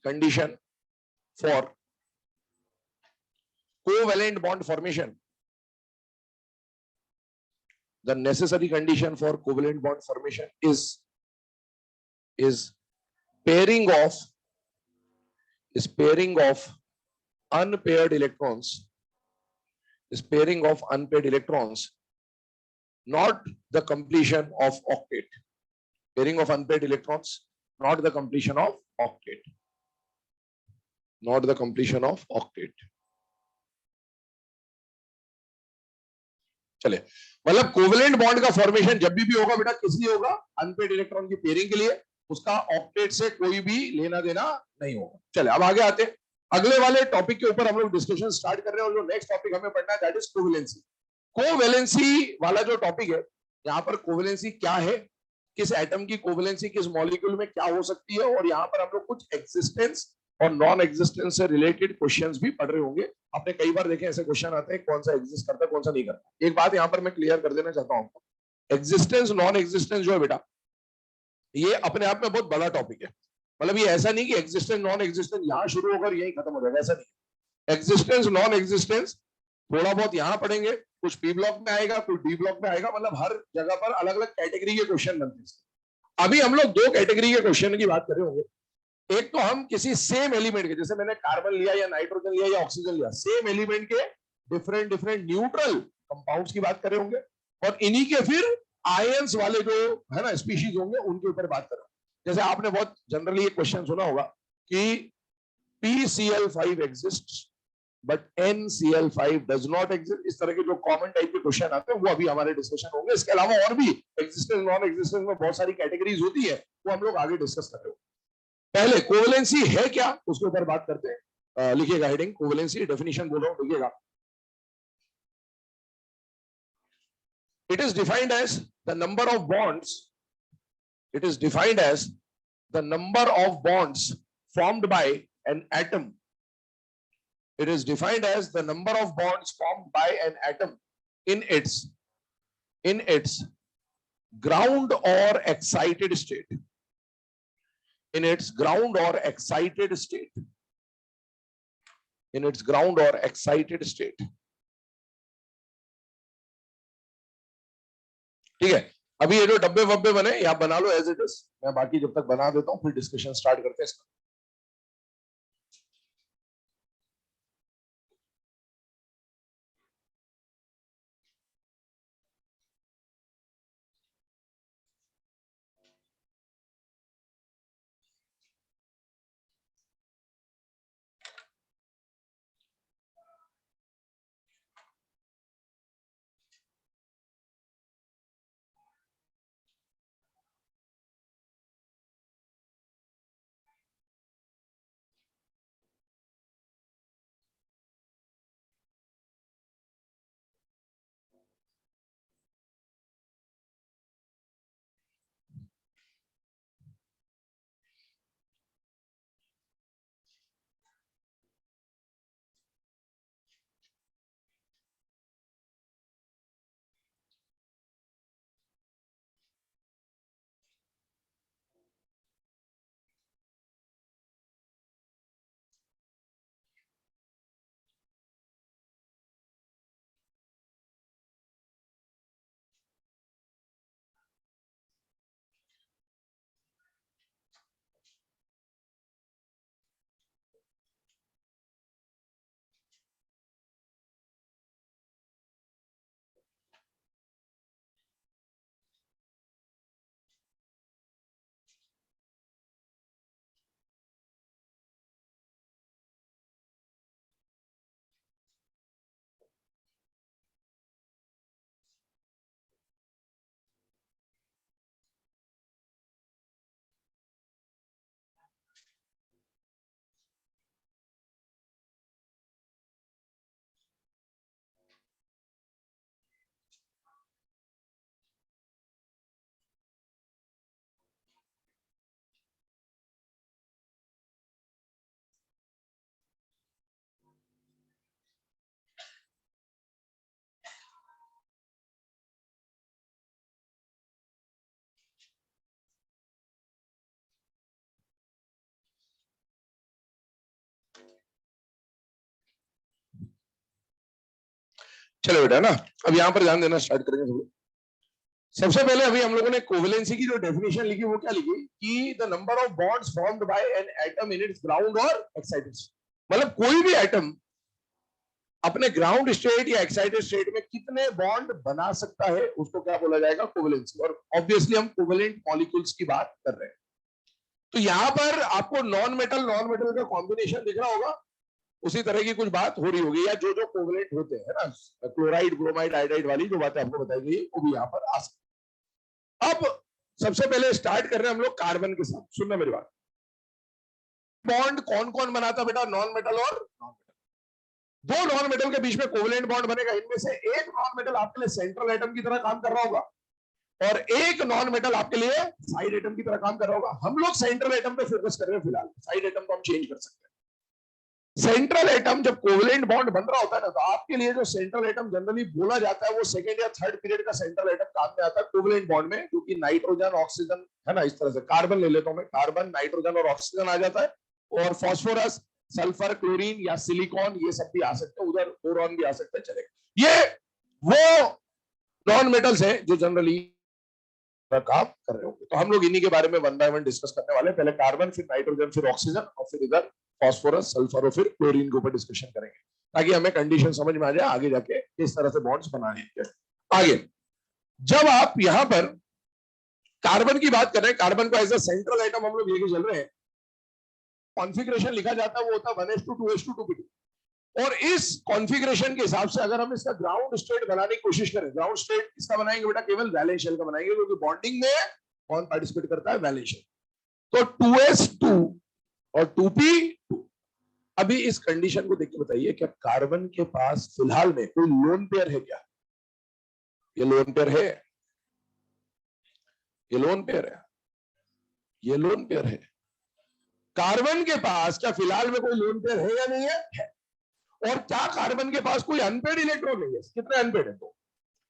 condition for covalent bond formation, the necessary condition for covalent bond formation is pairing of unpaired electrons, not the completion of octet. Pairing of unpaired electrons, not the completion of octet. चले, मतलब covalent bond का formation जब भी होगा बेटा किस लिए होगा? अनपेड इलेक्ट्रॉन की पेयरिंग के लिए, उसका ऑक्टेट से कोई भी लेना देना नहीं होगा। चले अब आगे आते हैं, अगले वाले टॉपिक के ऊपर हम लोग डिस्कशन स्टार्ट कर रहे हैं और जो नेक्स्ट टॉपिक हमें पढ़ना है दैट इज कोवेलेंसी। कोवेलेंसी वाला जो टॉपिक है, यहाँ पर कोवेलेंसी क्या है, किस एटम की कोवेलेंसी किस मॉलिक्यूल में क्या हो सकती है, और यहाँ पर हम लोग कुछ एक्सिस्टेंस और नॉन एग्जिस्टेंस से रिलेटेड क्वेश्चंस भी पढ़ रहे होंगे। आपने कई बार देखे ऐसे क्वेश्चन आते हैं कौन सा एग्जिस्ट करता है कौन सा नहीं करता। एक बात यहाँ पर मैं क्लियर कर देना चाहता हूँ, एग्जिस्टेंस नॉन एग्जिस्टेंस जो है बेटा, ये अपने आप में बहुत बड़ा टॉपिक है। मतलब ये ऐसा नहीं कि एग्जिस्टेंस नॉन एग्जिस्टेंस यहाँ शुरू होकर यही खत्म हो जाएगा, ऐसा नहीं। एग्जिस्टेंस नॉन एग्जिस्टेंस थोड़ा बहुत यहाँ पढ़ेंगे, कुछ पी ब्लॉक में आएगा कुछ डी ब्लॉक में आएगा, मतलब हर जगह पर अलग अलग कैटेगरी के क्वेश्चन बनते हैं। अभी हम लोग दो कैटेगरी के क्वेश्चन की बात कर रहे होंगे। एक तो हम किसी सेम एलिमेंट के, जैसे मैंने कार्बन लिया या नाइट्रोजन लिया या ऑक्सीजन लिया, सेम एलिमेंट के डिफरेंट डिफरेंट न्यूट्रल कंपाउंड्स की बात कर रहे होंगे, और इन्हीं के फिर आयंस वाले जो है ना स्पीशीज होंगे उनके ऊपर बात कर रहे होंगे। जैसे आपने बहुत जनरली एक क्वेश्चन सुना होगा कि PCl5 exists but NCl5 does not exist। इस तरह के जो कॉमन टाइप के क्वेश्चन आते हैं वो अभी हमारे डिस्कशन होंगे। इसके अलावा और भी एग्जिस्टेंस नॉन एग्जिस्टेंस में बहुत सारी कैटेगरीज होती है, वो हम लोग आगे डिस्कस कर रहे हो। पहले कोवेलेंसी है क्या उसके ऊपर बात करते हैं। लिखिएगा हेडिंग कोवेलेंसी, डेफिनेशन बोल रहा हूं लिखिएगा। It is defined as the number of bonds. It is defined as the number of bonds formed by an atom. It is defined as the number of bonds formed by an atom in its ground or excited state. In its ground or excited state. In its ground or excited state. ठीक है, अभी ये जो डब्बे वब्बे बने आप बना लो as it is, मैं बाकी जब तक बना देता हूं फिर डिस्कशन स्टार्ट करते हैं इसका। चलो बेटा ना, अब यहाँ पर ध्यान देना स्टार्ट करेंगे सब लोग। सबसे पहले अभी हम लोगों ने कोवेलेंसी की जो डेफिनेशन लिखी वो क्या लिखी कि the number of bonds formed by an atom in its ground और एक्साइटेड, मतलब कोई भी एटम अपने ग्राउंड स्टेट या एक्साइटेड स्टेट में कितने बॉन्ड बना सकता है उसको क्या बोला जाएगा कोवेलेंसी। और ऑब्वियसली हम कोवेलेंट मॉलिक्यूल्स की बात कर रहे हैं। तो यहाँ पर आपको नॉन मेटल का कॉम्बिनेशन दिख रहा होगा, उसी तरह की कुछ बात हो रही होगी, या जो जो कोवेलेंट होते हैं ना, क्लोराइड ब्रोमाइड आयोडाइड वाली जो बातें आपको बताई गई वो भी यहाँ पर आ सकती। अब सबसे पहले स्टार्ट कर रहे हैं हम लोग कार्बन के साथ। सुनना मेरी बात, बॉन्ड कौन कौन बनाता बेटा? नॉन मेटल और नॉन मेटल। दो नॉन मेटल के बीच में कोवेलेंट बॉन्ड बनेगा, इनमें से एक नॉन मेटल आपके लिए सेंट्रल एटम की तरह काम कर रहा होगा और एक नॉन मेटल आपके लिए साइड एटम की तरह काम कर रहा होगा। हम लोग सेंट्रल एटम पे फोकस कर रहे हैं फिलहाल, साइड एटम को हम चेंज कर सकते हैं। सेंट्रल एटम जब कोवेलेंट बॉन्ड बन रहा होता है ना, तो आपके लिए जो सेंट्रल एटम जनरली बोला जाता है वो सेकंड या थर्ड पीरियड का सेंट्रल एटम काम में आता है कोवेलेंट बॉन्ड में, क्योंकि नाइट्रोजन ऑक्सीजन है ना, इस तरह से कार्बन ले लेता हूं मैं, कार्बन नाइट्रोजन और ऑक्सीजन आ जाता है, और फास्फोरस सल्फर क्लोरीन या सिलिकॉन ये सब भी आ सकते हैं, उधर बोरॉन भी आ सकते हैं, चलेगा। ये वो नॉन मेटल्स हैं जो जनरली काम कर रहे होंगे। तो हम लोग इन्हीं के बारे में वन बाय वन डिस्कस करने वाले हैं। पहले कार्बन, फिर नाइट्रोजन, फिर ऑक्सीजन, और फिर इधर फास्फोरस सल्फर और फिर क्लोरीन के ऊपर डिस्कशन करेंगे, ताकि हमें कंडीशन समझ में आ जाए आगे जाके किस तरह से बॉन्ड्स बनाने हैं। आगे जब आप यहां पर कार्बन की बात कर रहे हैं, कार्बन को एज अ सेंट्रल आइटम हम लोग लेके चल रहे हैं, कॉन्फ़िगरेशन लिखा जाता है वो होता है 1s2 2s2 2p2, और इस कॉन्फ़िगरेशन के हिसाब से अगर हम इसका ग्राउंड स्टेट बनाने की कोशिश करें, ग्राउंड स्टेट इसका बनाएंगे बेटा, केवल वैलेंस शेल का बनाएंगे, क्योंकि बॉन्डिंग में कौन पार्टिसिपेट करता है? Valence shell. तो 2s2 और 2p2। अभी इस कंडीशन को देख के बताइए, क्या कार्बन के पास फिलहाल में कोई लोन पेयर है क्या? ये लोन पेयर है, ये लोन पेयर है, ये लोन पेयर है। कार्बन के पास क्या फिलहाल में कोई लोन पेयर है या नहीं है? है। और क्या कार्बन के पास कोई अनपेड इलेक्ट्रॉन नहीं है? कितने अनपेड है? तो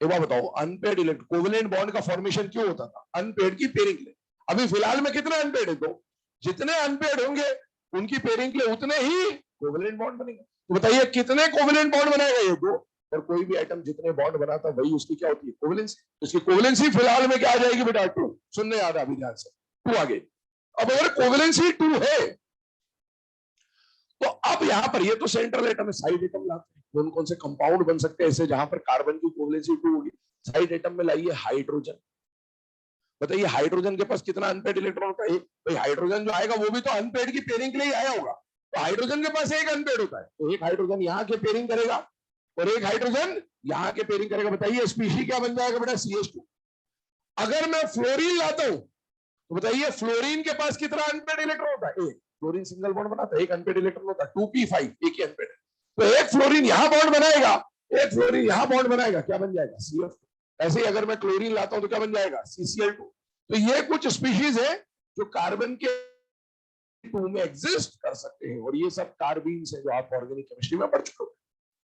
एक बार बताओ, अनपेड इलेक्ट्रॉन, कोवेलेंट बॉन्ड का फॉर्मेशन क्यों होता था? अनपेड की पेयरिंग के लिए। अभी फिलहाल में कितने अनपेड है? तो जितने अनपेड होंगे उनकी पेयरिंग के लिए उतने ही कोवेलेंट बॉन्ड बनेंगे। तो बताइए कितने कोवेलेंट बॉन्ड बनाएगा ये? दो। और कोई भी आइटम जितने बॉन्ड बनाता है वही उसकी क्या होती है? कोवेलेंसी। उसकी कोवेलेंसी फिलहाल में क्या आ जाएगी बेटा? 2। सुनने याद है अभी ध्यान से, 2 आगे। अब अगर कोवेलेंसी 2 है तो अब यहां पर ये तो सेंट्रल एटम है, साइड एटम लाते हैं। कौन कौन से कंपाउंड बन सकते हैं ऐसे जहां पर कार्बन की कोवेलेंसी 2 होगी? साइड एटम में लाइए हाइड्रोजन। बताइए हाइड्रोजन के पास कितना अनपेड इलेक्ट्रॉन का? एक। भाई हाइड्रोजन जो आएगा वो भी तो अनपेड की पेयरिंग के लिए आया होगा, तो हाइड्रोजन के पास एक अनपेड होता है, तो एक हाइड्रोजन यहाँ के पेयरिंग करेगा और एक हाइड्रोजन यहाँ के पेयरिंग करेगा। बताइए स्पीशीज क्या बन जाएगा बेटा? CH2। अगर मैं फ्लोरीन लाता हूं तो बताइए फ्लोरीन के पास कितना अनपेड इलेक्ट्रॉन होता है? एक। फ्लोरीन सिंगल बॉन्ड बनाता है, एक अनपेड इलेक्ट्रॉन होता है 2p5, एक ही अनपेड है। तो एक फ्लोरीन यहां बॉन्ड बनाएगा, एक फ्लोरीन यहां बॉन्ड बनाएगा, क्या बन जाएगा? CF। ऐसे ही अगर मैं क्लोरीन लाता हूं तो क्या बन जाएगा? CCl2। तो ये कुछ स्पीशीज है जो कार्बन के 2 में एग्जिस्ट कर सकते हैं, और ये सब कार्बीन्स है जो आप ऑर्गेनिक केमिस्ट्री में पढ़ चुके हो।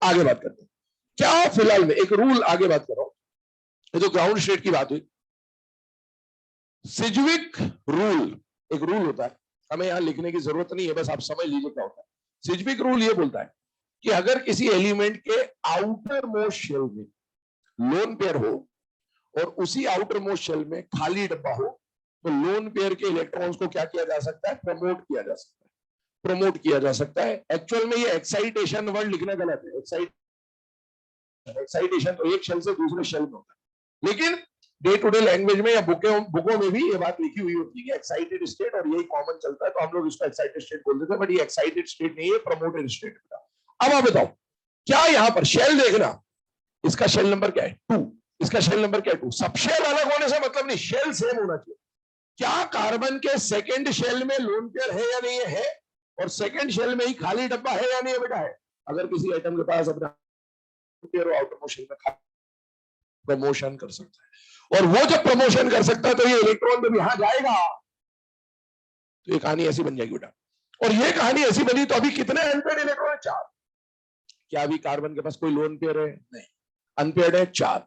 आगे बात करते हैं क्या फिलहाल में एक रूल, आगे बात कर रहा हूं, ये तो ग्राउंड स्टेट की बात हुई। सिज्विक रूल, एक रूल होता है, हमें यहां लिखने की जरूरत नहीं है, बस आप समझ लीजिए क्या होता है। सिज्विक रूल ये बोलता है कि अगर किसी एलिमेंट के आउटर मोस्ट शेल में लोन पेयर हो और उसी आउटर मोस्ट शेल में खाली डब्बा हो, तो लोन पेयर के इलेक्ट्रॉन्स को क्या किया जा सकता है? प्रमोट किया जा सकता है, प्रमोट किया जा सकता है। एक्चुअल में ये एक्साइटेशन वर्ड लिखना गलत है। एक्साइटेशन तो एक शेल से दूसरे शेल में होता है, लेकिन डे टू डे लैंग्वेज में या बुकों में भी ये बात लिखी हुई होती है कि एक्साइटेड स्टेट, और यही कॉमन चलता है, तो हम लोग इसको एक्साइटेड स्टेट बोल देते हैं, बट ये एक्साइटेड स्टेट नहीं है, प्रमोटेड स्टेट। अब आप बताओ, क्या यहां पर शेल देखना, इसका शेल नंबर क्या है? 2। इसका शेल नंबर क्या है? 2। सब शेल अलग होने से मतलब नहीं, शेल सेम होना चाहिए। क्या कार्बन के सेकंड शेल में लोन पेयर है या नहीं है? और सेकंड शेल में ही खाली डब्बा है या नहीं है बेटा? है। अगर किसी आइटम के पास अपना पेयर आउटर मोशन में प्रमोशन कर सकता है, और वो जब प्रमोशन कर सकता है तो ये इलेक्ट्रॉन जब यहां जाएगा तो ये कहानी ऐसी बन जाएगी बेटा। और ये कहानी ऐसी बनी तो अभी कितने अनपेड इलेक्ट्रॉन है? 4। क्या अभी कार्बन के पास कोई लोन पेयर है? नहीं, अनपेड है 4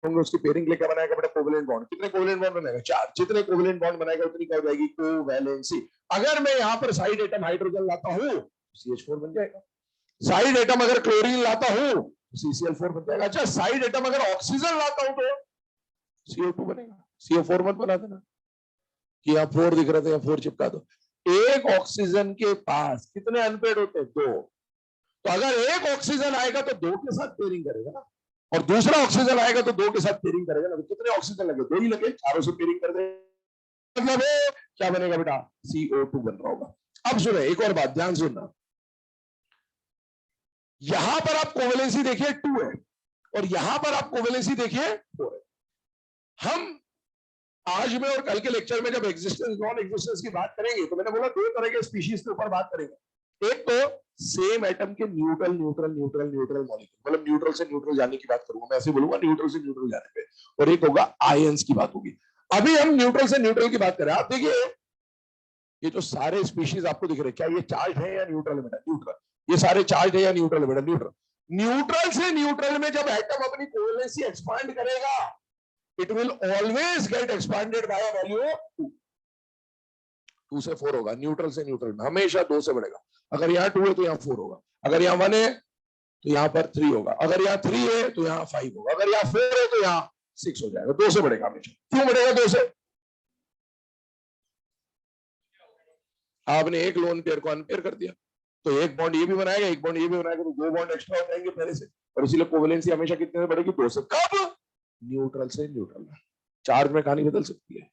होंगे। उसकी पेयरिंग लेकर बनाएगा बेटा कोवेलेंट बॉन्ड। कितने कोवेलेंट बॉन्ड बनाएगा? 4। जितने कोवेलेंट बॉन्ड बनाएगा उतनी क्या हो जाएगी? कोवैलेंसी। अगर मैं यहां पर साइड एटम हाइड्रोजन लाता हूं CH4 बन जाएगा। साइड एटम अगर क्लोरीन लाता हूं CCl4 बन जाएगा। अच्छा, साइड एटम अगर ऑक्सीजन लाता हूं तो CO2 बनेगा। CO4 मत बना देना कि यहाँ 4 दिख रहे थे, यहाँ 4 चिपका दो। एक ऑक्सीजन के पास कितने अनपेड होते हैं? 2। तो अगर एक ऑक्सीजन आएगा तो 2 के साथ पेयरिंग करेगा ना, और दूसरा ऑक्सीजन आएगा तो 2 के साथ पेयरिंग करेगा ना। तो कितने ऑक्सीजन लगे? 2 ही लगे, चारों से पेयरिंग कर दे, मतलब क्या बनेगा बेटा? CO2 बन रहा होगा। अब सुने एक और बात, ध्यान सुनना। यहां पर आप कोवेलेंसी देखिए 2 है, और यहां पर आप कोवेलेंसी देखिए 4 है। हम आज में और कल के लेक्चर में जब एग्जिस्टेंस नॉन एग्जिस्टेंस की बात करेंगे तो मैंने बोला दो तरह के स्पीशीज के ऊपर बात करेंगे। एक तो सेम एटम के neutral neutral neutral neutral molecule, मतलब न्यूट्रल से न्यूट्रल जाने की बात करूंगा, मैं ऐसे बोलूंगा न्यूट्रल से न्यूट्रल जाने पे, और एक होगा आयंस की बात होगी। अभी हम न्यूट्रल से न्यूट्रल की बात करें। आप देखिए ये जो सारे स्पीशीज आपको दिख रहे हैं, क्या ये चार्ज है या न्यूट्रल है बेटा? न्यूट्रल। ये सारे चार्ज है या न्यूट्रल है बेटा? न्यूट्रल। न्यूट्रल से न्यूट्रल में जब एटम अपनी कोवेलेंसी एक्सपांड करेगा, it will always get expanded by a value 2। 2 से 4 होगा। न्यूट्रल से न्यूट्रल में हमेशा 2 से बढ़ेगा। अगर यहाँ 2 है तो यहाँ 4 होगा, अगर यहाँ 1 है तो यहाँ पर 3 होगा, अगर यहाँ 3 है तो यहाँ 5 होगा, अगर यहाँ 4 है तो यहाँ 6 हो जाएगा। 2 से बढ़ेगा हमेशा। क्यों बढ़ेगा 2 से? आपने एक लोन पेयर को अनपेयर कर दिया, तो एक बॉन्ड ये भी बनाएगा, एक बॉन्ड ये भी बनाएगा, तो 2 बॉन्ड एक्स्ट्रा हो जाएंगे पहले से, और इसीलिए कोवेलेंसी हमेशा कितने से बढ़ेगी? 2 से। कब? न्यूट्रल से न्यूट्रल में। चार्ज में कहानी बदल सकती है,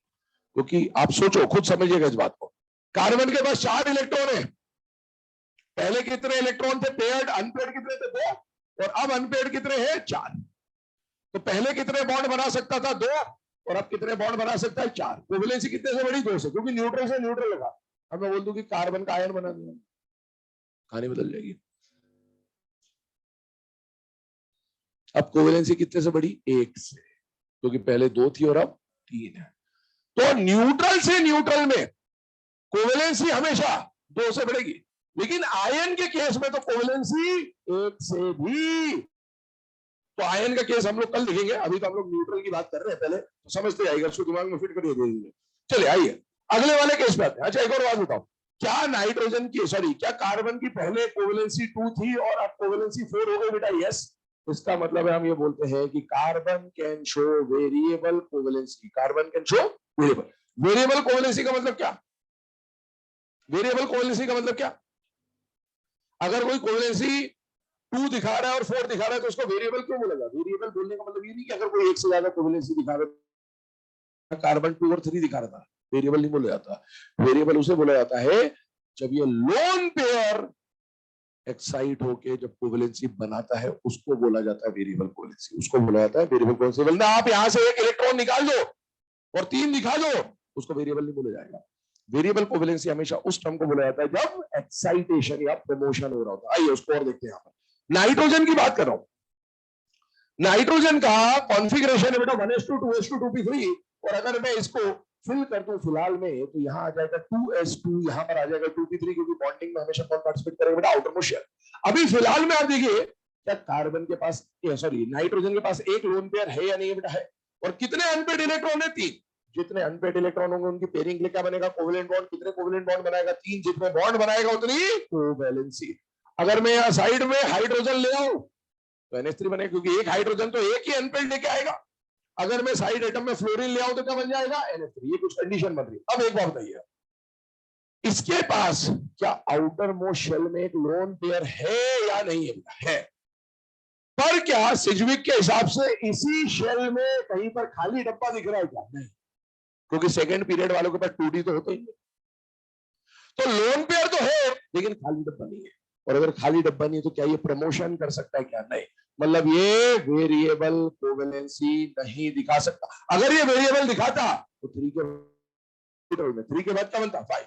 क्योंकि आप सोचो, खुद समझिएगा इस बात को। कार्बन के पास 4 इलेक्ट्रॉन है। पहले कितने इलेक्ट्रॉन थे पेयर्ड? अनपेयर्ड कितने थे? 2। और अब अनपेयर्ड कितने हैं? 4। तो पहले कितने बॉन्ड बना सकता था? 2। और अब कितने बॉन्ड बना सकता है? 4। कोवेलेंसी कितने से बढ़ी? 2 से, क्योंकि न्यूट्रल से न्यूट्रल लगा। अब मैं बोल दूं कि कार्बन का आयन बना दिया, कहानी बदल जाएगी। अब कोवेलेंसी कितने से बढ़ी? 1 से, क्योंकि पहले 2 थी और अब 3 है। तो न्यूट्रल से न्यूट्रल में कोवेलेंसी हमेशा 2 से बढ़ेगी, लेकिन आयन के केस में तो कोवेलेंसी 1 से भी। तो आयन का केस हम लोग कल देखेंगे, अभी तो हम लोग न्यूट्रल की बात कर रहे हैं, पहले तो समझते आएगा, उसको दिमाग में फिट करिए धीरे। चलिए आइए अगले वाले केस पे आते हैं। अच्छा एक और बात बताओ, क्या नाइट्रोजन की क्या कार्बन की पहले कोवेलेंसी 2 थी और अब कोवेलेंसी 4 हो गई बेटा? यस। इसका मतलब है हम ये बोलते हैं कि carbon can show variable covalency. Carbon can show variable. Variable covalency का मतलब क्या? वेरिएबल कोवेलेंसी का मतलब क्या? अगर कोई कोवेलेंसी 2 दिखा रहा है और 4 दिखा रहा है तो उसको वेरिएबल क्यों बोलेगा? वेरिएबल बोलने का मतलब ये नहीं कि अगर कोई एक से ज्यादा कोवेलेंसी दिखा रहा है, कार्बन 2 और 3 दिखा रहा था, वेरिएबल नहीं बोला जाता। वेरिएबल उसे बोला जाता है जब ये लोन पेयर एक्साइट होके जब कोवेलेंसी बनाता है, उसको बोला जाता है वेरिएबल कोवेलेंसी। उसको बोला जाता है वेरिएबल कोवेलेंसी। बोलना आप यहां से एक इलेक्ट्रॉन निकाल दो और 3 दिखा दो, उसको वेरिएबल नहीं बोला जाएगा। वेरिएबल कोवेलेंसी हमेशा उस टर्म को बोला जाता है जब एक्साइटेशन या प्रमोशन हो रहा होता है। आइए उसको और देखते हैं। यहां पर नाइट्रोजन की बात कर रहा हूं। नाइट्रोजन का कॉन्फ़िगरेशन है बेटा 1s2 2s2 2p3, और अगर मैं इसको फिल कर दूं फिलहाल में तो यहां आ जाएगा 2s2, यहां पर आ जाएगा 2p3, क्योंकि बॉन्डिंग में हमेशा कौन पार्टिसिपेट करेगा बेटा? Outer most shell. अभी फिलहाल में आप देखिए, क्या कार्बन के पास नाइट्रोजन के पास एक लोन पेयर है या नहीं है बेटा? है। और कितने अनपेयर्ड इलेक्ट्रॉन है? 3। जितने अनपेयर्ड इलेक्ट्रॉन होंगे उनकी पेयरिंग के लिए क्या बनेगा? Covalent bond. कितने कोवेलेंट बॉन्ड बनाएगा? 3। जितने बॉन्ड बनाएगा उतनी कोवेलेंसी। अगर मैं यहां साइड में हाइड्रोजन ले आऊं तो NH3 बनेगा, क्योंकि एक हाइड्रोजन तो एक ही अनपेयर्ड लेके आएगा। अगर मैं साइड एटम में फ्लोरीन ले आऊं तो क्या बन जाएगा? NH3। ये कुछ कंडीशन बन रही है। अब एक बात बताइए, इसके पास क्या आउटर मोस्ट शेल में एक लोन पेयर है या नहीं है? पर क्या सिज्विक के हिसाब से इसी शेल में कहीं पर खाली डब्बा दिख रहा है क्या? नहीं, क्योंकि सेकंड पीरियड वालों के पास 2D तो होते ही नहीं। तो लोन पेयर तो है लेकिन खाली डब्बा नहीं है। और अगर खाली डब्बा नहीं है तो क्या ये प्रमोशन कर सकता है क्या? नहीं। मतलब ये वेरिएबल कोवेलेंसी नहीं दिखा सकता। अगर ये वेरिएबल दिखाता तो 3 के बाद क्या बनता? 5।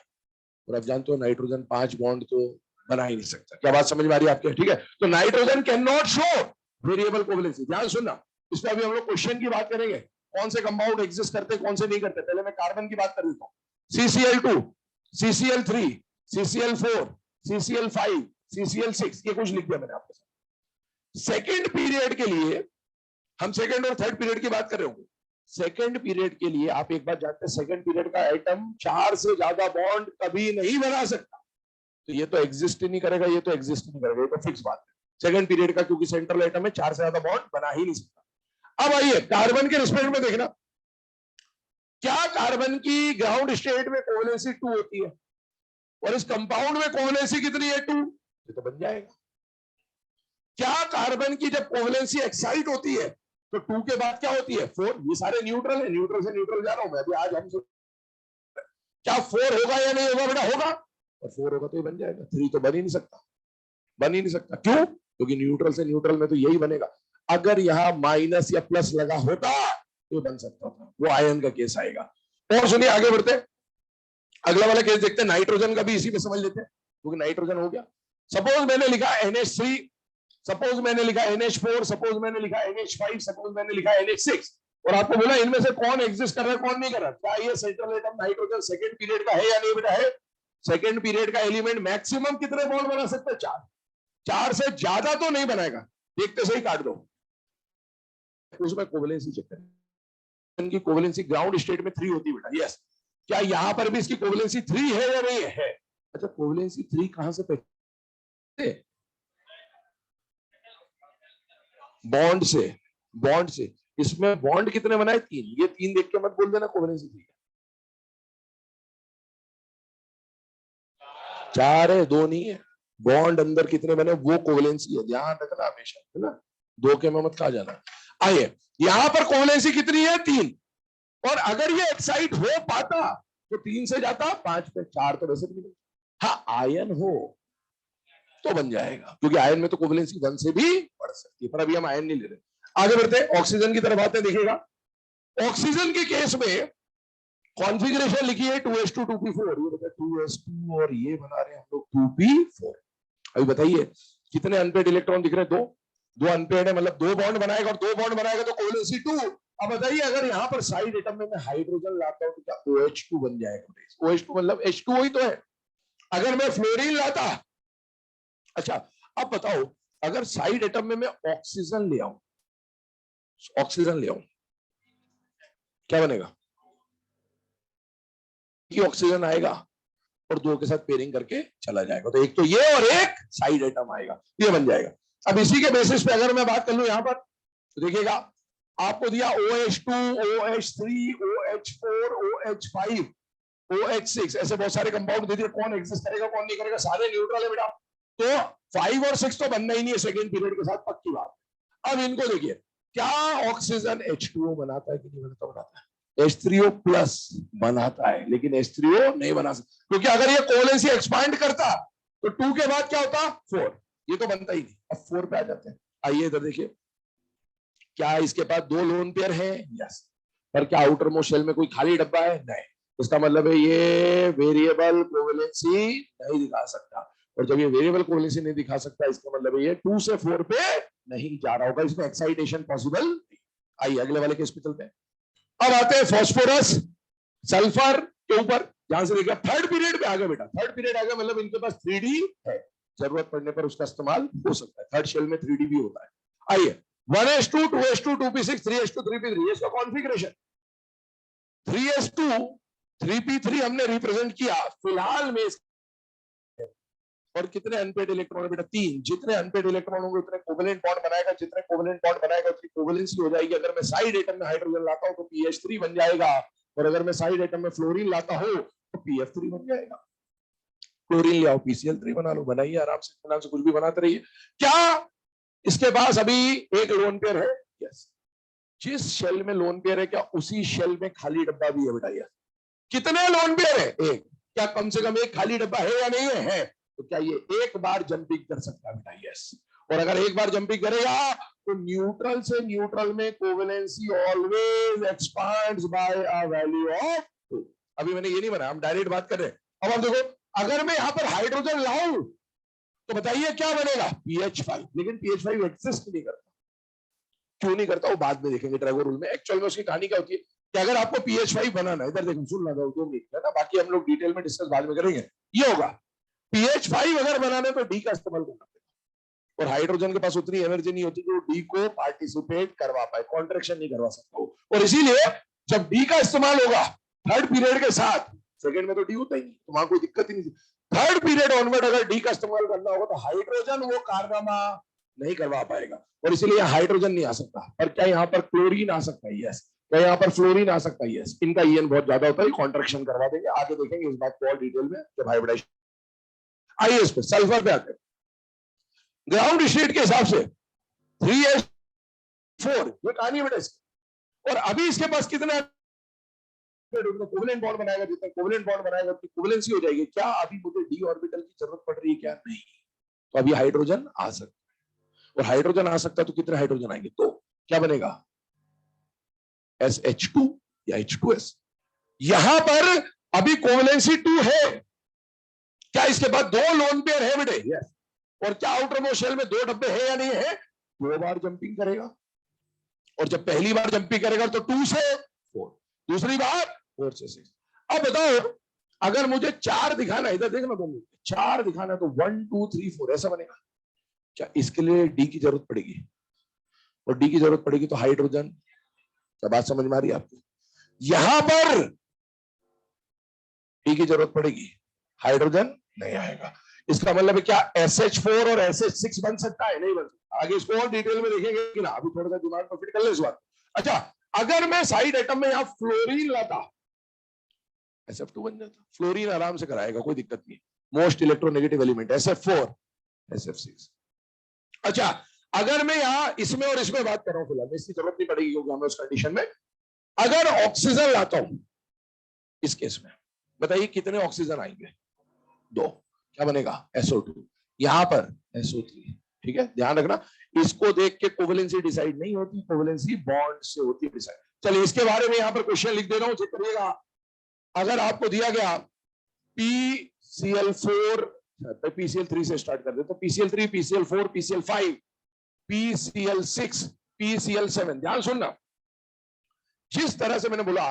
और आप जानते हो नाइट्रोजन 5 बॉन्ड तो बना ही नहीं सकता। क्या बात समझ में आ रही है आपके? ठीक है, तो nitrogen can not show variable covalency. ध्यान सुनना, इस पर अभी हम लोग क्वेश्चन की बात करेंगे, कौन से कंपाउंड एग्जिस्ट करते कौन से नहीं करते। पहले मैं कार्बन की बात कर देता हूँ। CCl2, CCl3, CCl4, CCl5, CCl6, ये कुछ लिख दिया मैंने आपके साथ। सेकेंड पीरियड के लिए, हम सेकेंड और थर्ड पीरियड की बात कर रहे होंगे। सेकेंड पीरियड के लिए आप एक बात जानते हैं, सेकेंड पीरियड का एटम 4 से ज्यादा बॉन्ड कभी नहीं बना सकता। तो ये तो एग्जिस्ट ही नहीं करेगा, ये तो एग्जिस्ट नहीं करेगा, ये तो फिक्स बात है सेकेंड पीरियड का, क्योंकि सेंट्रल एटम में 4 से ज्यादा बॉन्ड बना ही नहीं सकता। अब आइए कार्बन के रिस्पेक्ट में देखना, क्या कार्बन की ग्राउंड स्टेट में कोवेलेंसी 2 होती है और इस कंपाउंड में कोवेलेंसी कितनी है? 2। ये तो बन जाएगा। क्या कार्बन की जब कोवेलेंसी एक्साइट होती है तो 2 के बाद क्या होती है? 4। ये सारे न्यूट्रल है, न्यूट्रल से न्यूट्रल जा रहा हूं मैं अभी। आज हम क्या 4 होगा या नहीं होगा बेटा? होगा। और 4 होगा तो ये बन जाएगा। 3 तो बन ही नहीं सकता, बन ही नहीं सकता। क्यों? क्योंकि न्यूट्रल से न्यूट्रल में तो यही बनेगा। अगर यहां माइनस या प्लस लगा होता तो बन सकता था, वो आयन का केस आएगा। और सुनिए आगे बढ़ते हैं, अगला वाला केस देखते हैं, नाइट्रोजन का भी इसी में समझ लेते हैं, क्योंकि नाइट्रोजन हो गया। सपोज मैंने लिखा NH3, सपोज मैंने लिखा NH4, सपोज मैंने लिखा NH5, सपोज मैंने लिखा NH6, और आपको बोला इनमें से कौन एग्जिस्ट कर रहा है कौन नहीं कर रहा। क्या ये central atom nitrogen second period का है या नहीं बेटा? है। सेकंड पीरियड का एलिमेंट मैक्सिमम कितने बॉन्ड बना सकते हैं? 4। 4 से ज्यादा तो नहीं बनाएगा, देखते सही काट दो। उसमें कोवेलेंसी चेक करें, इनकी कोवेलेंसी ग्राउंड स्टेट में 3 होती है बेटा। यस, क्या यहां पर भी इसकी कोवेलेंसी 3 है या नहीं है? अच्छा, कोवेलेंसी 3 कहां से पहचानते? बॉन्ड से, बॉन्ड से। इसमें बॉन्ड कितने बनाए? 3। ये 3 देख के मत बोल देना कोवेलेंसी 3 है। 4 है, 2 नहीं है। बॉन्ड अंदर कितने बने वो कोवेलेंसी है, ध्यान रखना हमेशा, है ना? 2 के में मत खा जाना। आइए, यहां पर कोवेलेंसी कितनी है? 3। और अगर ये एक्साइट हो पाता तो 3 से जाता 5 पे, 4 तो वैसे भी नहीं। हाँ, आयन हो तो बन जाएगा, क्योंकि आयन में तो कोवेलेंसी 1 से भी बढ़ सकती है, पर अभी हम आयन नहीं ले रहे। आगे बढ़ते हैं, ऑक्सीजन की तरफ आते हैं। देखिएगा, ऑक्सीजन के केस में कॉन्फ़िगरेशन लिखी है 2s2 2p4, ये बता 2s2 और ये बना रहे हैं हम लोग 2p4। अभी बताइए कितने अनपेड इलेक्ट्रॉन दिख रहे हैं? 2। 2 अनपेड है, मतलब 2 बॉन्ड बनाएगा, और 2 बॉन्ड बनाएगा तो कोवेलेंसी 2। अब बताइए अगर यहां पर साइड एटम में मैं हाइड्रोजन लाता हूं तो क्या OH2 बन जाएगा? OH2 मतलब H2O ही तो है। अगर मैं फ्लोरीन लाता, अच्छा अब बताओ अगर साइड एटम में मैं ऑक्सीजन ले आऊं, ऑक्सीजन ले आऊं, क्या बनेगा? कि ऑक्सीजन आएगा और 2 के साथ पेयरिंग करके चला जाएगा, तो एक तो ये और एक साइड एटम आएगा, ये बन जाएगा। अब इसी के बेसिस पे अगर मैं बात कर लूं यहां पर, तो देखिएगा आपको दिया OH2, OH3, OH4, OH5, OH6, ऐसे बहुत सारे कंपाउंड दे दिए। कौन एग्जिस्ट करेगा कौन नहीं करेगा? सारे न्यूट्रल है बेटा। तो 5 और 6 तो बनना ही नहीं है सेकेंड पीरियड के साथ, पक्की बात। अब इनको देखिए, क्या ऑक्सीजन H2O बनाता है कि नहीं बनाता? बनाता है। H3O प्लस बनाता है, लेकिन H3O नहीं बना सकता, क्योंकि अगर ये कोवेलेंसी एक्सपांड करता तो 2 के बाद क्या होता? 4। ये तो बनता ही नहीं। अब 4 पे आ जाते हैं। आइए इधर देखिए, क्या इसके पास 2 लोन पेयर है? यस। पर क्या आउटर मोस्ट शेल में कोई खाली डब्बा है? नहीं। इसका मतलब है ये वेरिएबल कोवेलेंसी नहीं दिखा सकता, और जब ये वेरिएबल कोवेलेंसी नहीं दिखा सकता इसका मतलब है ये 2 से 4 पे नहीं जा रहा होगा, इसमें एक्साइटेशन पॉसिबल नहीं। आइए अगले वाले केस पे चलते हैं। अब आते हैं फॉस्फोरस सल्फर के ऊपर, जहां से देखा थर्ड पीरियड पे आ गया बेटा। थर्ड पीरियड आ गया मतलब इनके पास 3D है, जरूरत पड़ने पर उसका इस्तेमाल हो सकता है। थर्ड शेल में 3D भी होता है। आइए, 1s2 2s2 2p6 3s2 3p3, इसका कॉन्फ़िगरेशन 3s2 3p3 हमने रिप्रेजेंट किया फिलहाल में। और कितने अनपेड इलेक्ट्रॉन है बेटा? 3। जितने अनपेड इलेक्ट्रॉन होंगे उतने कोवेलेंट बॉन्ड बनाएगा, जितने कोवेलेंट बॉन्ड बनाएगा उतनी कोवेलेंसी हो जाएगी। अगर मैं साइड एटम में हाइड्रोजन लाता हूं तो PH3 बन जाएगा, और अगर मैं साइड एटम में फ्लोरीन लाता हूं तो PF3 बन जाएगा। क्लोरीन ले आओ, PCl3 बना लो, बनाइए आराम से, इत्मीनान से कुछ भी बनाते रहिए। क्या इसके पास अभी एक लोन पेयर है? यस। जिस शेल में लोन पेयर है क्या उसी शेल में खाली डब्बा भी है बेटा? यस। कितने लोन पेयर है? एक। क्या कम से कम एक खाली डब्बा है या नहीं है? तो क्या ये एक बार जंपिंग कर सकता है बेटा? यस। और अगर एक बार जंपिंग करेगा तो न्यूट्रल से न्यूट्रल में covalency always expands by a value of 2। अभी मैंने ये नहीं बनाया, हम डायरेक्ट बात कर रहे हैं। अब आप देखो, अगर मैं यहां पर हाइड्रोजन लाऊं तो बताइए क्या बनेगा? PH5। लेकिन PH5 एग्जिस्ट नहीं करता। क्यों नहीं करता वो बाद में देखेंगे ड्रैगो रूल में। एक्चुअल में उसकी कहानी क्या होती है कि अगर आपको PH5 बनाना है, इधर देखो सुन लगा 2 मिनट है ना, बाकी हम लोग डिटेल में डिस्कस बाद में करेंगे। ये होगा PH5 अगर बनाना है तो डी का इस्तेमाल करना पड़ेगा, और हाइड्रोजन के पास उतनी एनर्जी नहीं होती कि वो डी को पार्टिसिपेट करवा पाए, कॉन्ट्रैक्शन नहीं करवा सकता वो। और इसीलिए जब डी का इस्तेमाल होगा थर्ड पीरियड के साथ, सेकेंड में तो डी होता ही नहीं, तो वहां कोई दिक्कत ही नहीं। थर्ड पीरियड ऑनवर्ड अगर डी का इस्तेमाल करना होगा तो हाइड्रोजन वो कारनामा नहीं करवा पाएगा, और इसीलिए यहाँ हाइड्रोजन नहीं आ सकता। पर क्या यहाँ पर क्लोरीन आ सकता है? यस। क्या यहाँ पर फ्लोरीन आ सकता है? यस। इनका ईएन बहुत ज्यादा होता है, कॉन्ट्रैक्शन करवा देंगे, आगे देखेंगे इस बात को और डिटेल में जब हाइब्रिडाइजेशन। आइए इस पे सल्फर पे आते हैं। ग्राउंड स्टेट के हिसाब से 3s4 ये कहानी है बेटा इसकी। और अभी इसके पास कितना कोवेलेंट बॉन्ड बनाएगा, जितना कोवेलेंट बॉन्ड बनाएगा उतनी कोवेलेंसी हो जाएगी। क्या अभी मुझे डी ऑर्बिटल की जरूरत पड़ रही है? क्या नहीं। तो अभी हाइड्रोजन आ सकता है, और हाइड्रोजन आ सकता है तो कितने हाइड्रोजन आएंगे? तो क्या बनेगा? SH2 या H2S। यहां पर अभी कोवलेंसी 2 है, क्या इसके बाद 2 लोन पेयर है बेटे? यस। और क्या आउटर मोस्ट शेल में 2 डब्बे है या नहीं है? 2 बार जंपिंग करेगा, और जब पहली बार जंपिंग करेगा तो 2 से 4, दूसरी बार 4 से 6। अब बताओ, अगर मुझे 4 दिखाना, इधर देखना 2 मिनट, 4 दिखाना तो 1 2 3 4 ऐसा बनेगा क्या? इसके लिए डी की जरूरत पड़ेगी, और डी की जरूरत पड़ेगी तो हाइड्रोजन। क्या बात समझ में आ रही है आपको? यहां पर डी की जरूरत पड़ेगी, हाइड्रोजन नहीं आएगा। इसका मतलब है क्या SH4 और SH6 बन सकता है? नहीं बन सकता। आगे इसको और डिटेल में देखेंगे कि ना, अभी थोड़ा सा दिमाग को फिट कर ले इस बात। अच्छा, अगर मैं साइड एटम में यहां फ्लोरीन लाता, SF2 बन जाता। फ्लोरीन आराम से कराएगा, कोई दिक्कत नहीं। Most electronegative element SF4 SF6। अच्छा, अगर मैं यहां इसमें और इसमें बात कर रहा हूं, फिलहाल इसकी जरूरत नहीं पड़ेगी क्योंकि हमें उस कंडीशन में, अगर ऑक्सीजन लाता हूं इस केस में, बताइए कितने ऑक्सीजन आएंगे? 2। क्या बनेगा? SO2। यहां पर SO3। ठीक है, ध्यान रखना, इसको देख के कोवेलेंसी डिसाइड नहीं होती, कोवेलेंसी बॉन्ड से होती है डिसाइड। चलिए, इसके बारे में यहां पर क्वेश्चन लिख दे रहा हूं, चेक करिएगा। अगर आपको दिया गया PCl4, PCl3 से स्टार्ट कर दे तो PCl3 PCl4 PCl5 PCl6 PCl7, ध्यान सुनना, जिस तरह से मैंने बोला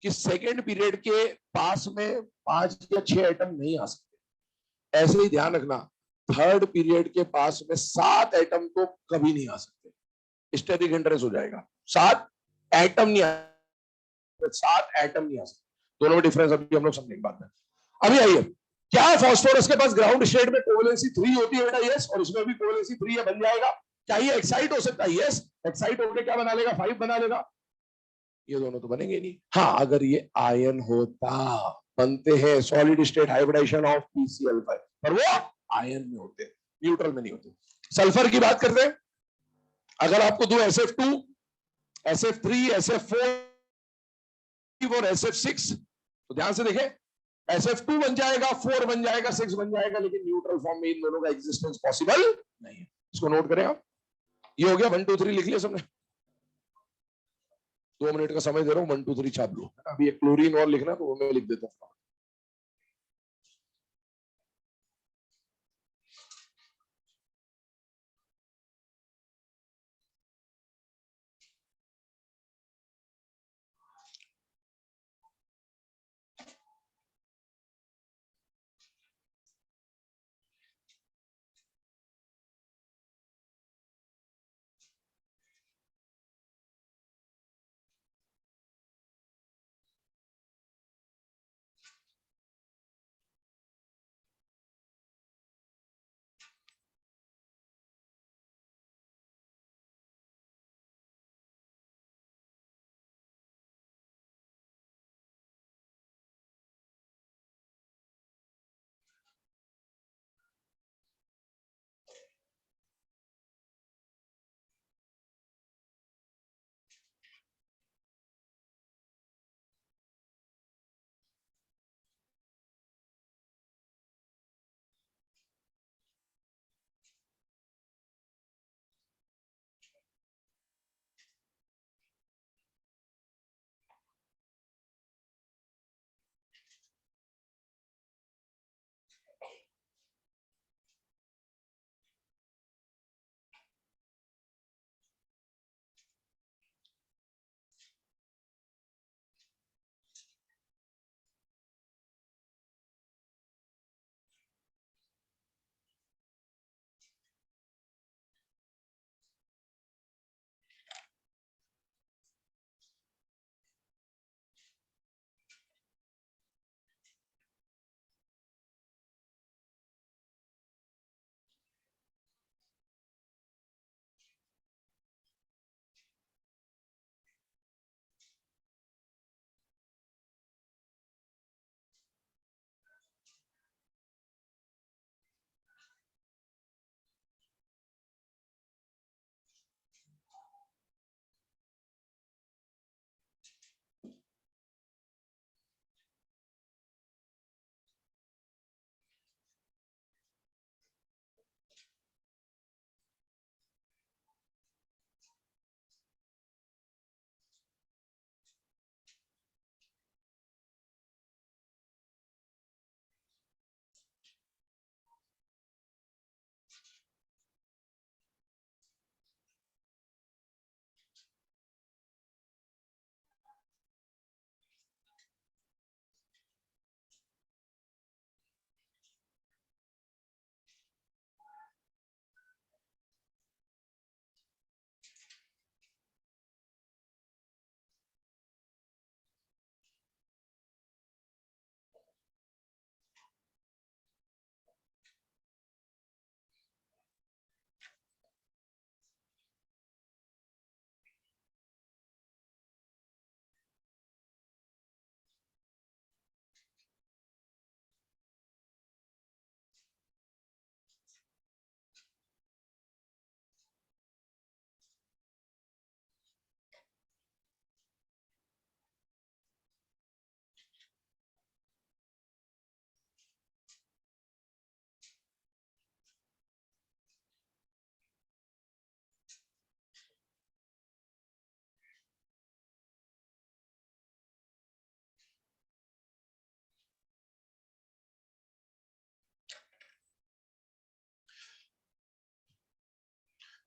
कि सेकेंड पीरियड के पास में 5 या 6 आइटम नहीं आ सकते, ऐसे ही ध्यान रखना थर्ड पीरियड के पास में 7 आइटम तो कभी नहीं आ सकते। स्टैटिक इंटरेस्ट हो जाएगा। 7 एटम नहीं आ, 7 एटम नहीं आ सकते। दोनों में डिफरेंस अभी हम लोग समझेंगे बाद में। अभी आइए, क्या फास्फोरस के पास ग्राउंड स्टेट में कोवेलेंसी 3 होती है बेटा? यस। और इसमें भी कोवेलेंसी 3 है, बन जाएगा। क्या ये एक्साइट हो सकता है? यस। एक्साइट होकर क्या बना लेगा? 5 बना लेगा। ये दोनों तो बनेंगे नहीं। हाँ, अगर ये आयन होता, बनते हैं solid state hybridisation of PCl5, पर वो आयन में होते, न्यूट्रल में नहीं होते। सल्फर की बात करते हैं, अगर आपको दो SF2 SF3 SF4 और SF6, तो ध्यान से देखें, SF2 बन जाएगा, 4 बन जाएगा, 6 बन जाएगा, लेकिन न्यूट्रल फॉर्म में इन दोनों का एग्जिस्टेंस पॉसिबल नहीं है। इसको नोट करें आप। ये हो गया 1 2 3 लिख लिया सबने? 2 मिनट का समय दे रहा हूँ, 1 2 3 छाप लो। अभी एक क्लोरीन और लिखना, तो वो मैं लिख देता हूँ।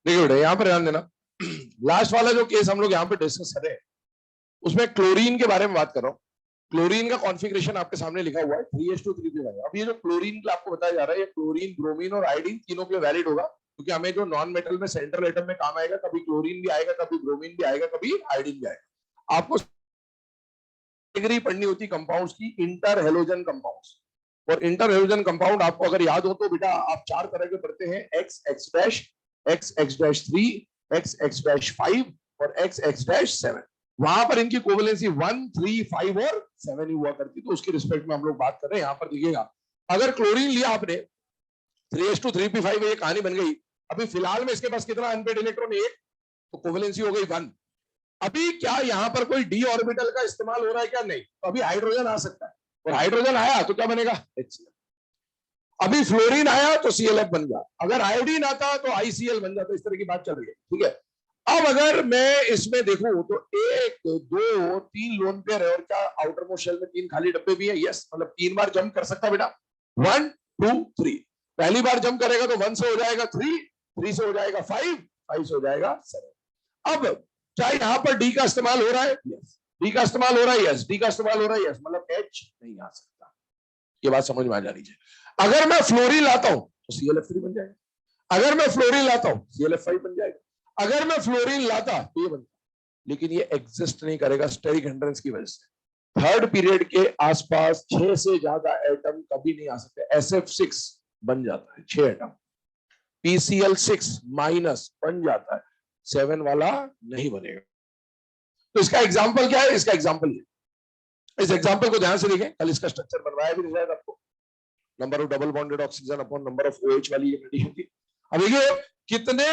देखिए बेटा यहाँ पर ध्यान देना, लास्ट वाला जो केस हम लोग यहाँ पे डिस्कस कर रहे हैं उसमें क्लोरीन के बारे में बात कर रहा हूँ। क्लोरीन का कॉन्फ़िगरेशन आपके सामने लिखा हुआ है 3:3 अब ये जो क्लोरीन का आपको बताया जा रहा है, ये क्लोरीन, ब्रोमीन और आयोडीन तीनों के लिए वैलिड होगा, क्योंकि हमें जो नॉन मेटल में सेंट्रल एटम में काम आएगा, कभी क्लोरीन भी आएगा, कभी ब्रोमीन भी आएगा, कभी आयोडीन भी आएगा। आपको कैटेगरी पढ़नी होती कंपाउंड्स की, इंटर हेलोजन कंपाउंड्स। और इंटर हेलोजन कंपाउंड आपको अगर याद हो तो बेटा आप 4 तरह के पढ़ते हैं, x x dash, x x dash 3, x x dash 5 और एक्स एक्स डैश 7। वहां पर इनकी कोवेलेंसी 1, 3, 5 और 7 ही हुआ करती, तो उसके रिस्पेक्ट में हम लोग बात कर रहे हैं। यहाँ पर देखिएगा, अगर क्लोरीन लिया आपने 3:3p5, ये कहानी बन गई। अभी फिलहाल में इसके पास कितना अनपेड इलेक्ट्रॉन, 1, तो कोवेलेंसी हो गई 1। अभी क्या यहाँ पर कोई डी ऑर्बिटल का इस्तेमाल हो रहा है क्या? नहीं। तो अभी हाइड्रोजन आ सकता है, और हाइड्रोजन आया तो क्या बनेगा? HCl। अभी फ्लोरीन आया तो ClF बन गया, अगर आयोडीन आता तो ICl बन जाता। इस तरह की बात चल रही है, ठीक है। अब अगर मैं इसमें देखूं तो 1, 2, 3 लोन पेयर है, और क्या आउटर मोस्ट शेल में 3 खाली डब्बे भी है? यस, मतलब 3 बार जंप कर सकता है बेटा, 1, 2, 3। पहली बार जंप करेगा तो 1 से हो जाएगा 3, 3 से हो जाएगा 5, 5 से हो जाएगा 7। अब क्या यहाँ पर डी का इस्तेमाल हो रहा है? यस। डी का इस्तेमाल हो रहा है? यस। डी का इस्तेमाल हो रहा है? यस। मतलब H नहीं आ सकता। ये बात समझ में आ जानी चाहिए। अगर मैं फ्लोरीन लाता हूं तो ClF3 बन जाएगा, अगर मैं फ्लोरीन लाता हूं ClF5 बन जाएगा, अगर मैं फ्लोरीन लाता तो ये बन जाएगा, लेकिन ये एग्जिस्ट नहीं करेगा स्टेरिक हिंड्रेंस की वजह से। थर्ड पीरियड के आसपास 6 से ज्यादा एटम कभी नहीं आ सकते। SF6 बन जाता है 6 एटम, PCl6 माइनस बन जाता है, 7 वाला नहीं बनेगा। तो इसका एग्जाम्पल क्या है? इसका एग्जाम्पल ये, इस एग्जाम्पल को ध्यान से देखें, कल इसका स्ट्रक्चर बनवाया भी नहीं शायद आपको, number of double bonded oxygen upon number of OH वाली ये कंडीशन थी। अब देखिए कितने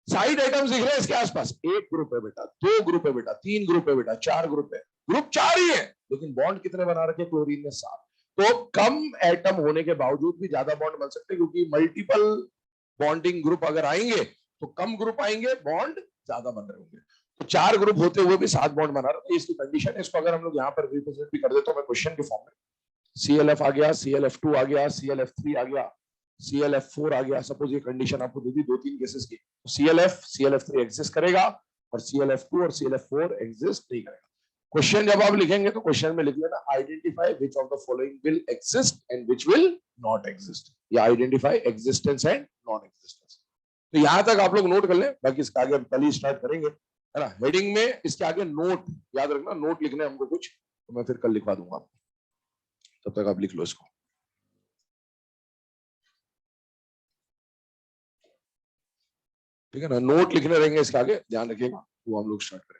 साइड आइटम्स दिख रहे हैं इसके आसपास। 1 ग्रुप है बेटा, 2 ग्रुप है बेटा, 3 ग्रुप है बेटा, 4 ग्रुप है। ग्रुप 4 ही है, लेकिन बॉन्ड कितने बना रखे क्लोरीन ने? 7। तो कम एटम होने के बावजूद भी ज्यादा बॉन्ड बन सकते हैं, क्योंकि मल्टीपल बॉन्डिंग ग्रुप अगर आएंगे तो कम ग्रुप आएंगे, बॉन्ड ज्यादा बन रहे होंगे। तो 4 ग्रुप होते हुए भी 7 बॉन्ड बना रहे, तो इसकी कंडीशन है। इसको अगर हम लोग यहाँ पर रिप्रेजेंट भी कर देते, तो मैं क्वेश्चन के फॉर्म में ClF आ गया, ClF2 आ गया, ClF3 आ गया, ClF4 आ गया। सपोज ये कंडीशन आपको दे दी 2-3 केसेस की, तो ClF, ClF3 एग्जिस्ट करेगा, और ClF2 और ClF4 एग्जिस्ट नहीं करेगा। क्वेश्चन जब आप लिखेंगे तो क्वेश्चन में लिख लेना, identify which of the following will exist and which will not exist, या identify existence and non existence. तो यहां तक आप लोग नोट कर लें, बाकी इसका आगे हम कल ही स्टार्ट करेंगे, है ना। हेडिंग में इसके आगे नोट याद रखना, नोट लिखना है हमको कुछ, तो मैं फिर कल लिखवा दूंगा आपको, तब तक आप लिख लो इसको। ठीक है ना, नोट लिखने रहेंगे इसके आगे, ध्यान रखिएगा, वो हम लोग स्टार्ट करेंगे।